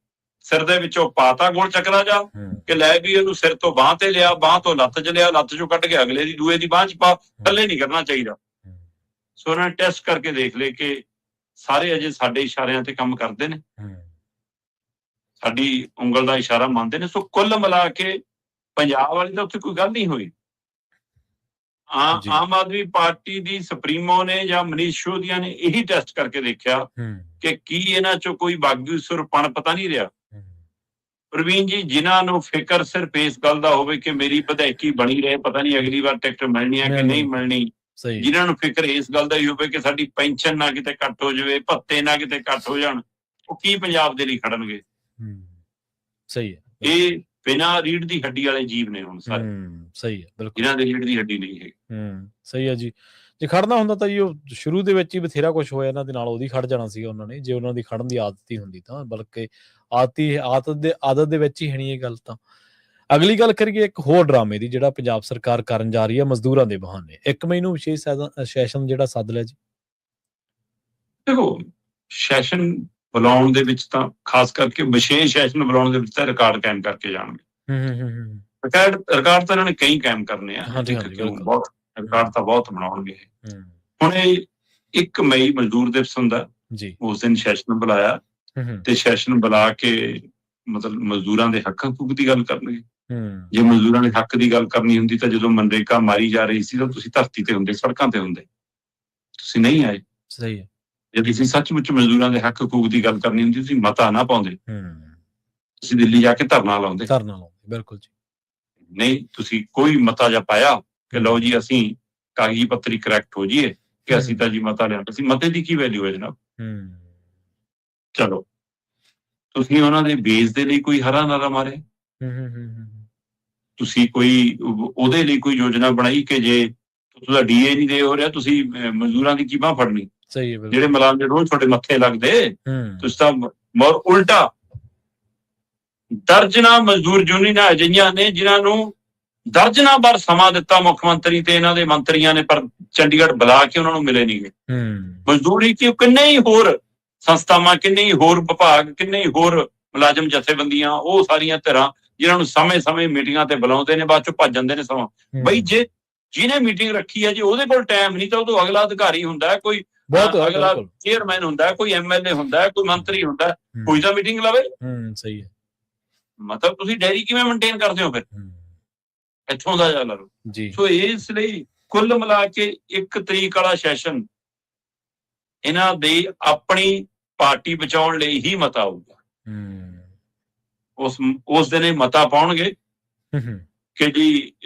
ਸਿਰ ਦੇ ਵਿੱਚੋਂ ਪਾਤਾ ਗੋਲ ਚੱਕਰਾ ਜਾ ਕਿ ਲੈ ਵੀ ਇਹਨੂੰ ਸਿਰ ਤੋਂ ਬਾਂਹ ਤੇ ਲਿਆ, ਬਾਂਹ ਤੋਂ ਲੱਤ 'ਚ ਲਿਆ, ਲੱਤ 'ਚੋਂ ਕੱਢ ਕੇ ਅਗਲੇ ਦੀ ਦੂਏ ਦੀ ਬਾਂਹ 'ਚ ਪਾ, ਥੱਲੇ ਨਹੀਂ ਕਰਨਾ ਚਾਹੀਦਾ। ਸੋ ਉਹਨਾਂ ਨੇ ਟੈਸਟ ਕਰਕੇ ਦੇਖ ਲਏ ਕਿ ਸਾਰੇ ਅਜੇ ਸਾਡੇ ਇਸ਼ਾਰਿਆਂ ਤੇ ਕੰਮ ਕਰਦੇ ਨੇ, ਸਾਡੀ ਉਂਗਲ ਦਾ ਇਸ਼ਾਰਾ ਮੰਨਦੇ ਨੇ। ਸੋ ਕੁੱਲ ਮਿਲਾ ਕੇ ਪੰਜਾਬ ਵਾਲੀ ਤਾਂ ਉੱਥੇ ਕੋਈ ਗੱਲ ਨਹੀਂ ਹੋਈ। ਆਮ ਆਦਮੀ ਪਾਰਟੀ ਦੀ ਸੁਪਰੀਮੋ ਨੇ ਜਾਂ ਮਨੀਸ਼ ਸਿਸੋਦੀਆ ਨੇ ਇਹੀ ਟੈਸਟ ਕਰਕੇ ਦੇਖਿਆ ਕਿ ਕੀ ਇਹਨਾਂ ਚੋਂ ਕੋਈ ਬਾਗੀ ਸੁਰ ਪਣ ਪਤਾ ਨਹੀਂ ਰਿਹਾ। ਪ੍ਰਵੀਨ ਜੀ, ਜਿਨ੍ਹਾਂ ਨੂੰ ਫਿਕਰ ਸਿਰਫ ਇਸ ਗੱਲ ਦਾ ਹੋਵੇ ਕਿ ਮੇਰੀ ਵਿਧਾਇਕੀ ਬਣੀ ਰਹੇ, ਪਤਾ ਨਹੀਂ ਅਗਲੀ ਵਾਰ ਟਿਕਟ ਮਿਲਣੀ ਹੈ ਕਿ ਨਹੀਂ ਮਿਲਣੀ, ਜਿਨ੍ਹਾਂ ਨੂੰ ਫਿਕਰ ਇਸ ਗੱਲ ਦਾ ਹੀ ਹੋਵੇ ਕਿ ਸਾਡੀ ਪੈਨਸ਼ਨ ਨਾ ਕਿਤੇ ਕੱਟ ਹੋ ਜਾਵੇ, ਭੱਤੇ ਨਾ ਕਿਤੇ ਕੱਟ ਹੋ ਜਾਣ, ਉਹ ਕੀ ਪੰਜਾਬ ਦੇ ਲਈ ਖੜਨਗੇ? ਸਹੀ ਹੈ, ਇਹ ਬਿਨਾਂ ਰੀੜ ਦੀ ਹੱਡੀ ਵਾਲੇ ਜੀਵ ਨੇ ਹੁਣ ਸਾਰੇ। ਸਹੀ ਹੈ, ਬਿਲਕੁਲ, ਜਿਨ੍ਹਾਂ ਦੀ ਰੀੜ ਦੀ ਹੱਡੀ ਨਹੀਂ ਹੈ। ਸਹੀ ਹੈ ਜੀ। ਜੇ ਖੜਨਾ ਹੁੰਦਾ ਤਾਂ ਜੀ ਉਹ ਸ਼ੁਰੂ ਦੇ ਵਿੱਚ ਹੀ ਬਥੇਰਾ ਕੁਝ ਹੋਇਆ ਇਹਨਾਂ ਦੇ ਨਾਲ, ਉਹਦੀ ਖੜ ਜਾਣਾ ਸੀਗਾ ਉਹਨਾਂ ਨੇ, ਜੇ ਉਹਨਾਂ ਦੀ ਖੜਨ ਦੀ ਆਦਤ ਹੀ ਹੁੰਦੀ ਤਾਂ। ਬਲਕਿ ਆਦਤ ਦੇ ਵਿੱਚ ਹੀ ਹੈ ਨਹੀਂ ਇਹ ਗੱਲ। ਤਾਂ ਅਗਲੀ ਗੱਲ ਕਰੀਏ ਇੱਕ ਹੋਰ ਡਰਾਮੇ ਦੀ, ਜਿਹੜਾ ਪੰਜਾਬ ਸਰਕਾਰ ਕਰਨ ਜਾ ਰਹੀ ਹੈ ਮਜ਼ਦੂਰਾਂ ਦੇ ਬਹਾਨੇ। 1 ਮਈ ਨੂੰ ਵਿਸ਼ੇਸ਼ ਸੈਸ਼ਨ ਜਿਹੜਾ ਸੱਦ ਲਿਆ ਜੀ। ਦੇਖੋ, ਸੈਸ਼ਨ ਬੁਲਾਉਣ ਦੇ ਵਿੱਚ ਤਾਂ ਖਾਸ ਕਰਕੇ ਵਿਸ਼ੇਸ਼ ਸੈਸ਼ਨ ਬੁਲਾਉਣ ਦੇ ਵਿੱਚ ਤਾਂ ਰਿਕਾਰਡ ਕਾਇਮ ਕਰਕੇ ਜਾਣਗੇ। ਰਿਕਾਰਡ ਤਾਂ ਇਹਨਾਂ ਨੇ ਕਈ ਕਾਇਮ ਕਰਨੇ ਆ, ਬਹੁਤ ਰਿਕਾਰਡ ਤਾਂ ਬਹੁਤ ਬਣਾਉਣਗੇ। ਹੁਣ ਇਹ 1 ਮਈ ਮਜ਼ਦੂਰ ਦਿਵਸ ਹੁੰਦਾ, ਉਸ ਦਿਨ ਸੈਸ਼ਨ ਬੁਲਾਇਆ ਤੇ ਸੈਸ਼ਨ ਬੁਲਾ ਕੇ ਮਤਲਬ ਮਜ਼ਦੂਰਾਂ ਦੇ ਹੱਕਾਂ ਹਕੂਕ ਦੀ ਗੱਲ ਕਰਨਗੇ। ਜੇ ਮਜ਼ਦੂਰਾਂ ਦੇ ਹੱਕ ਦੀ ਗੱਲ ਕਰਨੀ ਹੁੰਦੀ ਤਾਂ ਜਦੋਂ ਮਨਰੇਗਾ ਮਾਰੀ ਜਾ ਰਹੀ ਸੀ ਤਾਂ ਤੁਸੀਂ ਧਰਤੀ ਤੇ ਹੁੰਦੇ, ਸੜਕਾਂ ਤੇ ਹੁੰਦੇ, ਤੁਸੀਂ ਨਹੀਂ ਆਏ। ਸਹੀ ਹੈ। ਜੇ ਤੁਸੀਂ ਸੱਚਮੁੱਚ ਮਜ਼ਦੂਰਾਂ ਦੇ ਹੱਕ ਹਕੂਕ ਦੀ ਗੱਲ ਕਰਨੀ ਹੁੰਦੀ, ਤੁਸੀਂ ਮਤਾ ਨਾ ਪਾਉਂਦੇ, ਤੁਸੀਂ ਦਿੱਲੀ ਜਾ ਕੇ ਧਰਨਾ ਲਾਉਂਦੇ। ਬਿਲਕੁਲ ਜੀ। ਨਹੀਂ, ਤੁਸੀਂ ਕੋਈ ਮਤਾ ਜਾਂ ਪਾਇਆ ਕਿ ਲਓ ਜੀ ਅਸੀਂ ਕਾਗਜ਼ੀ ਪੱਤਰੀ ਕਰੈਕਟ ਹੋ ਜਾਈਏ ਕਿ ਅਸੀਂ ਤਾਂ ਜੀ ਮਤਾ ਲਿਆ। ਤੁਸੀਂ ਮਤੇ ਦੀ ਕੀ ਵੈਲਿਊ ਹੈ ਜਨਾਬ? ਚਲੋ, ਤੁਸੀਂ ਉਹਨਾਂ ਦੇ ਬੇਸ ਦੇ ਲਈ ਕੋਈ ਹਰਾ ਨਾਰਾ ਮਾਰਿਆ, ਤੁਸੀਂ ਕੋਈ ਉਹਦੇ ਲਈ ਕੋਈ ਯੋਜਨਾ ਬਣਾਈ ਕਿ ਜੇ ਤੁਹਾਡਾ ਡੀਏ ਨਹੀਂ ਦੇ ਹੋ ਰਿਹਾ, ਤੁਸੀਂ ਮਜ਼ਦੂਰਾਂ ਦੀ ਕੀ ਬਾਂਹ ਫੜਨੀ? ਜਿਹੜੇ ਮੁਲਾਜ਼ਮ ਰੋਜ਼ ਤੁਹਾਡੇ ਮੱਥੇ ਲੱਗਦੇ, ਤੁਸੀਂ ਤਾਂ ਮੋਰ ਉਲਟਾ। ਦਰਜਨਾਂ ਮਜ਼ਦੂਰ ਯੂਨੀਅਨਾਂ ਅਜਿਹੀਆਂ ਨੇ ਜਿਨ੍ਹਾਂ ਨੂੰ ਦਰਜਨਾਂ ਵਾਰ ਸਮਾਂ ਦਿੱਤਾ ਮੁੱਖ ਮੰਤਰੀ ਤੇ ਇਹਨਾਂ ਦੇ ਮੰਤਰੀਆਂ ਨੇ, ਪਰ ਚੰਡੀਗੜ੍ਹ ਬੁਲਾ ਕੇ ਉਹਨਾਂ ਨੂੰ ਮਿਲੇ ਨਹੀਂ ਗਏ। ਮਜ਼ਦੂਰੀ ਕਿ ਕਿੰਨੇ ਹੀ ਹੋਰ ਸੰਸਥਾਵਾਂ, ਕਿੰਨੇ ਹੀ ਹੋਰ ਵਿਭਾਗ, ਕਿੰਨੇ ਹੀ ਹੋਰ ਮੁਲਾਜ਼ਮ ਜਥੇਬੰਦੀਆਂ, ਉਹ ਸਾਰੀਆਂ ਧਿਰਾਂ ਜਿਨ੍ਹਾਂ ਨੂੰ ਸਮੇਂ-ਸਮੇਂ ਮੀਟਿੰਗਾਂ ਤੇ ਬੁਲਾਉਂਦੇ ਨੇ, ਬਾਅਦ ਚੋਂ ਭੱਜ ਜਾਂਦੇ ਨੇ ਸਮਾਂ। ਬਈ ਜੇ ਜਿਹਨੇ ਮੀਟਿੰਗ ਰੱਖੀ ਹੈ, ਜੇ ਉਹਦੇ ਕੋਲ ਟਾਈਮ ਨਹੀਂ ਤਾਂ ਉਦੋਂ ਅਗਲਾ ਅਧਿਕਾਰੀ ਹੁੰਦਾ, ਕੋਈ ਅਗਲਾ ਚੇਅਰਮੈਨ ਹੁੰਦਾ, ਕੋਈ ਐਮਐਲਏ ਹੁੰਦਾ, ਕੋਈ ਮੰਤਰੀ ਹੁੰਦਾ, ਕੋਈ ਤਾਂ ਮੀਟਿੰਗ ਲਵੇ। ਸਹੀ ਹੈ। ਮਤਲਬ ਤੁਸੀਂ ਡਾਇਰੀ ਕਿਵੇਂ ਮੇਨਟੇਨ ਕਰਦੇ ਹੋ ਫਿਰ? ਇੱਥੋਂ ਦਾ ਜਾ ਲਓ ਜੀ। ਸੋ ਇਸ ਲਈ ਕੁੱਲ ਮਿਲਾ ਕੇ 1 ਤਰੀਕ ਵਾਲਾ ਸੈਸ਼ਨ ਇਹਨਾਂ ਦੇ ਆਪਣੀ ਪਾਰਟੀ ਬਚਾਉਣ ਲਈ ਹੀ ਮਤਾ ਆਊਗਾ। ਉਸ ਦਿਨ ਇਹ ਮਤਾ ਪਾਉਣਗੇ ਕਿ ਜੀ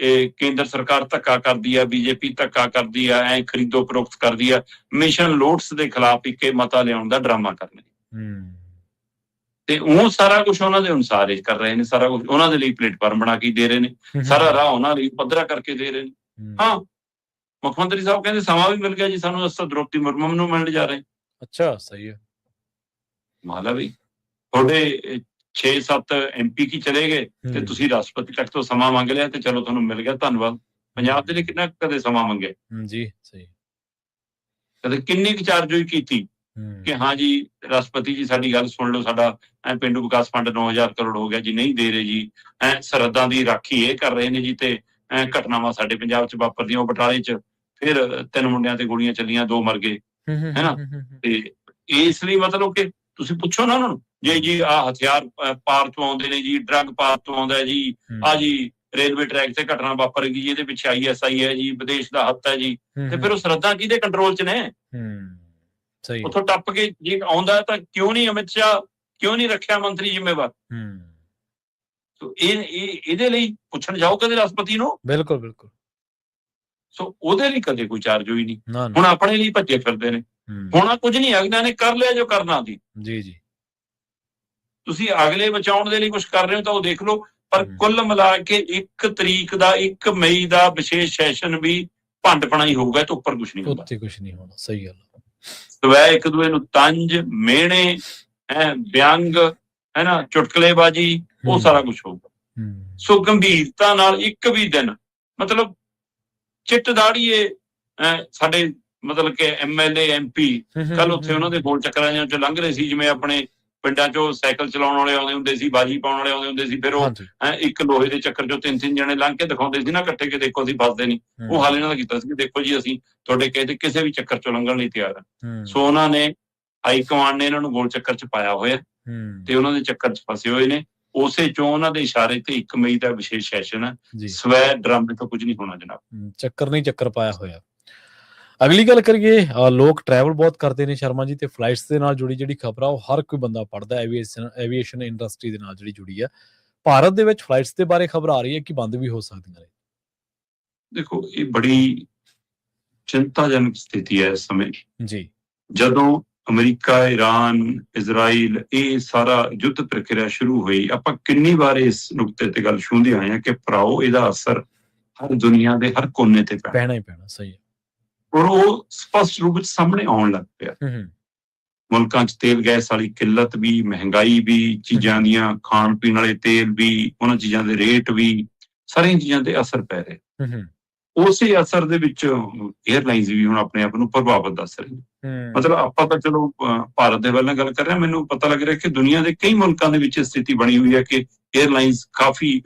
ਕੇਂਦਰ ਸਰਕਾਰ ਧੱਕਾ ਕਰਦੀ ਆ, ਬੀਜੇਪੀ ਧੱਕਾ ਕਰਦੀ ਆ, ਐ ਖਰੀਦੋ ਫਰੋਖਤ ਕਰਦੀ ਆ, ਮਿਸ਼ਨ ਲੋਟਸ ਦੇ ਖਿਲਾਫ ਇੱਕ ਮਤਾ ਲਿਆਉਣ ਦਾ ਡਰਾਮਾ ਕਰਨਗੇ। ਤੇ ਉਹ ਸਾਰਾ ਕੁਝ ਉਹਨਾਂ ਦੇ ਅਨੁਸਾਰ ਹੀ ਕਰ ਰਹੇ ਨੇ, ਸਾਰਾ ਕੁਝ ਉਹਨਾਂ ਦੇ ਲਈ ਪਲੇਟਫਾਰਮ ਬਣਾ ਕੇ ਦੇ ਰਹੇ ਨੇ, ਸਾਰਾ ਰਾਹ ਉਹਨਾਂ ਲਈ ਪੱਧਰਾ ਕਰਕੇ ਦੇ ਰਹੇ ਨੇ। ਹਾਂ, ਮੁੱਖ ਮੰਤਰੀ ਸਾਹਿਬ ਕਹਿੰਦੇ ਸਮਾਂ ਵੀ ਮਿਲ ਗਿਆ ਜੀ ਸਾਨੂੰ, ਅਸਾਂ ਦ੍ਰੋਪਦੀ ਮੁਰਮੂ ਨੂੰ ਮਿਲਣ ਜਾ ਰਹੇ। ਅੱਛਾ, ਸਹੀ ਹੈ। ਮਾਲਾ ਵੀ ਤੁਹਾਡੇ 6-7 MP ਕੀ ਚਲੇ ਗਏ ਤੇ ਤੁਸੀਂ ਰਾਸ਼ਟਰਪਤੀ ਤੱਕ ਤੋਂ ਸਮਾਂ ਮੰਗ ਲਿਆ ਤੇ ਚਲੋ ਤੁਹਾਨੂੰ ਮਿਲ ਗਿਆ, ਧੰਨਵਾਦ। ਪੰਜਾਬ ਦੇ ਲਈ ਕਿੰਨਾ ਕਦੇ ਸਮਾਂ ਮੰਗੇ ਜੀ? ਸਹੀ। ਕਦੇ ਕਿੰਨੀ ਕੁ ਚਾਰਜੋਈ ਕੀਤੀ ਕਿ ਹਾਂ ਜੀ ਰਾਸ਼ਟਰਪਤੀ ਜੀ ਸਾਡੀ ਗੱਲ ਸੁਣ ਲਓ, ਸਾਡਾ ਪੇਂਡੂ ਵਿਕਾਸ ਫੰਡ 9000 ਕਰੋੜ ਹੋ ਗਿਆ ਜੀ, ਨਹੀਂ ਦੇ ਰਹੇ ਜੀ, ਸਰਹੱਦਾਂ ਦੀ ਰਾਖੀ ਇਹ ਕਰ ਰਹੇ ਨੇ ਜੀ, ਤੇ ਘਟਨਾਵਾਂ ਸਾਡੇ ਪੰਜਾਬ 'ਚ ਵਾਪਰਦੀਆਂ। ਉਹ ਬਟਾਲੇ 'ਚ ਫਿਰ 3 ਮੁੰਡਿਆਂ ਤੇ ਗੋਲੀਆਂ ਚੱਲੀਆਂ, 2 ਮਰ ਗਏ, ਹੈਨਾ। ਤੇ ਇਸ ਲਈ ਮਤਲਬ ਕਿ ਤੁਸੀਂ ਪੁੱਛੋ ਨਾ ਉਹਨਾਂ ਨੂੰ, ਜੀ ਆਹ ਹਥਿਆਰ ਪਾਰ ਤੋਂ ਆਉਂਦੇ ਨੇ ਜੀ, ਡਰੱਗ ਪਾਰ ਤੋਂ ਆਉਂਦਾ ਜੀ, ਆ ਜੀ ਰੇਲਵੇ ਟਰੈਕ ਤੇ ਘਟਨਾ ਵਾਪਰ ਗਈ, ਇਹਦੇ ਪਿੱਛੇ ISI ਹੈ ਜੀ, ਵਿਦੇਸ਼ ਦਾ ਹੱਥ ਹੈ ਜੀ, ਤੇ ਫਿਰ ਉਹ ਸਰਹੱਦਾਂ ਕਿਹਦੇ ਕੰਟਰੋਲ 'ਚ ਨੇ? ਉੱਥੋਂ ਟੱਪ ਕੇ ਜੇ ਆਉਂਦਾ ਤਾਂ ਕਿਉਂ ਨਹੀਂ ਅਮਿਤ ਸ਼ਾਹ, ਕਿਉਂ ਨਹੀਂ ਰੱਖਿਆ ਮੰਤਰੀ ਜ਼ਿੰਮੇਵਾਰ? ਇਹਦੇ ਲਈ ਪੁੱਛਣ ਜਾਓ ਕਦੇ ਰਾਸ਼ਟਰਪਤੀ ਨੂੰ। ਬਿਲਕੁਲ। ਸੋ ਉਹਦੇ ਲਈ ਕਦੇ ਕੋਈ ਚਾਰਜ ਹੋਈ ਨਹੀਂ। ਹੁਣ ਆਪਣੇ ਲਈ ਭੱਜੇ ਫਿਰਦੇ ਨੇ। ਹੋਣਾ ਕੁਝ ਨਹੀਂ, ਅਗਲਿਆਂ ਨੇ ਕਰ ਲਿਆ ਜੋ ਕਰਨਾ ਸੀ। ਜੀ। ਤੁਸੀਂ ਅਗਲੇ ਬਚਾਉਣ ਦੇ ਲਈ ਕੁਝ ਕਰ ਰਹੇ ਹੋ ਤਾਂ ਉਹ ਦੇਖ ਲਓ, ਪਰ ਕੁੱਲ ਮਿਲਾ ਕੇ 1 ਤਰੀਕ ਦਾ 1 ਮਈ ਦਾ ਵਿਸ਼ੇਸ਼ ਸੈਸ਼ਨ ਵੀ ਭੰਡਪਣਾ ਹੀ ਹੋਊਗਾ, ਤੇ ਉੱਪਰ ਕੁਝ ਨਹੀਂ ਹੋਣਾ। ਸਹੀ ਗੱਲ। ਸਵੈ ਇੱਕ ਦੂਏ ਨੂੰ ਤੰਜ, ਮਿਹਣੇ, ਵਿਅੰਗ, ਹੈ ਨਾ, ਚੁਟਕਲੇਬਾਜ਼ੀ, ਉਹ ਸਾਰਾ ਕੁਝ ਹੋਊਗਾ। ਸੋ ਗੰਭੀਰਤਾ ਨਾਲ ਇੱਕ ਵੀ ਦਿਨ ਮਤਲਬ ਚਿੱਟ ਦਾੜੀਏ ਸਾਡੇ ਮਤਲਬ ਕਿ MLA MP ਕੱਲ ਉੱਥੇ ਉਹਨਾਂ ਦੇ ਗੋਲ ਚੱਕਰਾਂ ਚ ਲੰਘ ਰਹੇ ਸੀ, ਜਿਵੇਂ ਆਪਣੇ ਪਿੰਡਾਂ ਚੋਂ ਸਾਈਕਲ ਚਲਾਉਣ ਵਾਲੇ ਆਉਂਦੇ ਹੁੰਦੇ ਸੀ, ਬਾਜੀ ਪਾਉਣ ਵਾਲੇ ਆਉਂਦੇ ਹੁੰਦੇ ਸੀ, ਫਿਰ ਉਹ ਇੱਕ ਲੋਹੇ ਦੇ ਚੱਕਰ ਚੋਂ 3-3 ਜਣੇ ਲੰਘ ਕੇ ਦਿਖਾਉਂਦੇ ਸੀ ਨਾ ਇਕੱਠੇ, ਕਿ ਦੇਖੋ ਅਸੀਂ ਫਸਦੇ ਨਹੀਂ। ਉਹ ਹਾਲ ਇਹਨਾਂ ਦਾ ਕੀਤਾ ਸੀ ਕਿ ਦੇਖੋ ਜੀ ਅਸੀਂ ਤੁਹਾਡੇ ਕਿਸੇ ਵੀ ਚੱਕਰ ਚੋਂ ਲੰਘਣ ਲਈ ਤਿਆਰ ਆ। ਸੋ ਉਹਨਾਂ ਨੇ ਹਾਈ ਕਮਾਂਡ ਨੇ ਇਹਨਾਂ ਨੂੰ ਗੋਲ ਚੱਕਰ ਚ ਪਾਇਆ ਹੋਇਆ ਤੇ ਉਹਨਾਂ ਦੇ ਚੱਕਰ ਚ ਫਸੇ ਹੋਏ ਨੇ। ਉਸੇ ਚੋਂ ਉਹਨਾਂ ਦੇ ਇਸ਼ਾਰੇ ਤੇ 1 ਮਈ ਦਾ ਵਿਸ਼ੇਸ਼ ਸੈਸ਼ਨ ਹੈ। ਸਵੈ ਡਰਾਮੇ ਤੋਂ ਕੁਝ ਨਹੀਂ ਹੋਣਾ ਜਨਾਬ, ਚੱਕਰ ਨਹੀਂ ਚੱਕਰ ਪਾਇਆ ਹੋਇਆ। ਅਗਲੀ ਗੱਲ ਕਰੀਏ, ਲੋਕ ਟਰੈਵਲ ਬਹੁਤ ਕਰਦੇ ਨੇ ਸ਼ਰਮਾ ਜੀ, ਤੇ ਫਲਾਈਟਸ ਦੇ ਨਾਲ ਜੁੜੀ ਜਿਹੜੀ ਖਬਰ ਆ ਉਹ ਹਰ ਕੋਈ ਬੰਦਾ ਪੜ੍ਹਦਾ, ਐਵੀਏਸ਼ਨ ਇੰਡਸਟਰੀ ਦੇ ਨਾਲ ਜਿਹੜੀ ਜੁੜੀ ਆ। ਭਾਰਤ ਦੇ ਵਿੱਚ ਫਲਾਈਟਸ ਦੇ ਬਾਰੇ ਖਬਰ ਆ ਰਹੀ ਹੈ ਕਿ ਬੰਦ ਵੀ ਹੋ ਸਕਦੀਆਂ ਨੇ। ਦੇਖੋ ਇਹ ਬੜੀ ਚਿੰਤਾਜਨਕ ਸਥਿਤੀ ਹੈ ਇਸ ਸਮੇਂ ਜੀ, ਜਦੋਂ ਅਮਰੀਕਾ, ਈਰਾਨ, ਇਜ਼ਰਾਈਲ ਇਹ ਸਾਰਾ ਯੁੱਧ ਪ੍ਰਕਿਰਿਆ ਸ਼ੁਰੂ ਹੋਈ। ਆਪਾਂ ਕਿੰਨੀ ਵਾਰ ਇਸ ਨੁਕਤੇ ਤੇ ਗੱਲ ਛੂੰਹਦੇ ਆਏ ਹਾਂ ਕਿ ਭਰਾਓ ਇਹਦਾ ਅਸਰ ਹਰ ਦੁਨੀਆ ਦੇ ਹਰ ਕੋਨੇ ਤੇ ਪੈਣਾ ਹੀ ਪੈਣਾ। ਸਹੀ ਹੈ। ਔਰ ਉਹ ਸਪਸ਼ਟ ਰੂਪ ਵਿੱਚ ਸਾਹਮਣੇ ਆਉਣ ਲੱਗ ਪਿਆ। ਮੁਲਕਾਂ 'ਚ ਤੇਲ ਗੈਸ ਵਾਲੀ ਕਿੱਲਤ ਵੀ, ਮਹਿੰਗਾਈ ਵੀ, ਚੀਜ਼ਾਂ ਦੀਆਂ ਖਾਣ ਪੀਣ ਵਾਲੇ ਤੇਲ ਵੀ, ਉਹਨਾਂ ਚੀਜ਼ਾਂ ਦੇ ਰੇਟ ਵੀ, ਸਾਰੀਆਂ ਚੀਜ਼ਾਂ ਤੇ ਅਸਰ ਪੈ ਰਿਹਾ। ਉਸੇ ਅਸਰ ਦੇ ਵਿੱਚ 에ਅਰਲਾਈਨਸ ਵੀ ਹੁਣ ਆਪਣੇ ਆਪ ਨੂੰ ਪ੍ਰਭਾਵਿਤ ਦੱਸ ਰਹੀ। ਮਤਲਬ ਆਪਾਂ ਤਾਂ ਚਲੋ ਭਾਰਤ ਦੇ ਵੱਲੋਂ ਗੱਲ ਕਰ ਰਹੇ ਹਾਂ, ਮੈਨੂੰ ਪਤਾ ਲੱਗ ਰਿਹਾ ਕਿ ਦੁਨੀਆ ਦੇ ਕਈ ਮੁਲਕਾਂ ਦੇ ਵਿੱਚ ਸਥਿਤੀ ਬਣੀ ਹੋਈ ਹੈ ਕਿ 에ਅਰਲਾਈਨਸ ਕਾਫੀ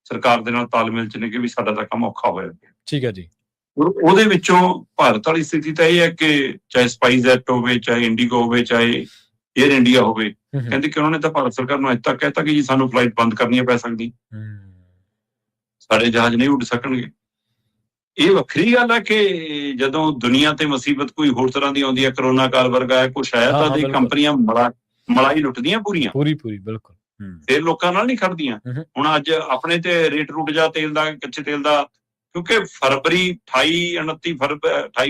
ਸਰਕਾਰ ਦੇ ਨਾਲ ਤਾਲਮੇਲ ਚ ਨੇ ਕਿ ਵੀ ਸਾਡਾ ਤਾਂ ਕੰਮ ਔਖਾ ਹੋਇਆ ਪਿਆ। ਠੀਕ ਹੈ ਜੀ। ਉਹਦੇ ਵਿੱਚੋਂ ਭਾਰਤ ਵਾਲੀ ਸਥਿਤੀ ਤਾਂ ਇਹ ਹੈ ਕਿ ਚਾਹੇ ਸਪਾਈਸਜੈਟ ਹੋਵੇ, ਚਾਹੇ ਇੰਡੀਗੋ ਹੋਵੇ, ਚਾਹੇ 에ਅਰ ਇੰਡੀਆ ਹੋਵੇ, ਕਹਿੰਦੇ ਕਿ ਉਹਨਾਂ ਨੇ ਤਾਂ ਭਾਰਤ ਸਰਕਾਰ ਨੂੰ ਅੱਜ ਤੱਕ ਕਹਿਤਾ ਕਿ ਜੀ ਸਾਨੂੰ ਫਲਾਈਟ ਬੰਦ ਕਰਨੀਆਂ ਪੈ ਸਕਦੀ, ਸਾਡੇ ਜਹਾਜ਼ ਨਹੀਂ ਉੱਡ ਸਕਣਗੇ। ਇਹ ਵੱਖਰੀ ਗੱਲ ਹੈ ਕਿ ਜਦੋਂ ਦੁਨੀਆ ਤੇ ਮੁਸੀਬਤ ਕੋਈ ਹੋਰ ਤਰ੍ਹਾਂ ਦੀ ਆਉਂਦੀ ਹੈ, ਕਰੋਨਾ ਕਾਲ ਵਰਗਾ ਹੈ ਕੁਛ ਆਇਆ, ਤਾਂ ਇਹ ਕੰਪਨੀਆਂ ਮਲਾਈ ਲੁੱਟਦੀਆਂ ਪੂਰੀ ਬਿਲਕੁਲ, ਫਿਰ ਲੋਕਾਂ ਨਾਲ ਨਹੀਂ ਖੜਦੀਆਂ। ਹੁਣ ਅੱਜ ਆਪਣੇ ਤੇ ਰੇਟ ਰੁੱਟ ਜਾ ਤੇਲ ਦਾ, ਕੱਚੇ ਤੇਲ ਦਾ, ਕਿਉਂਕਿ ਫਰਵਰੀ 28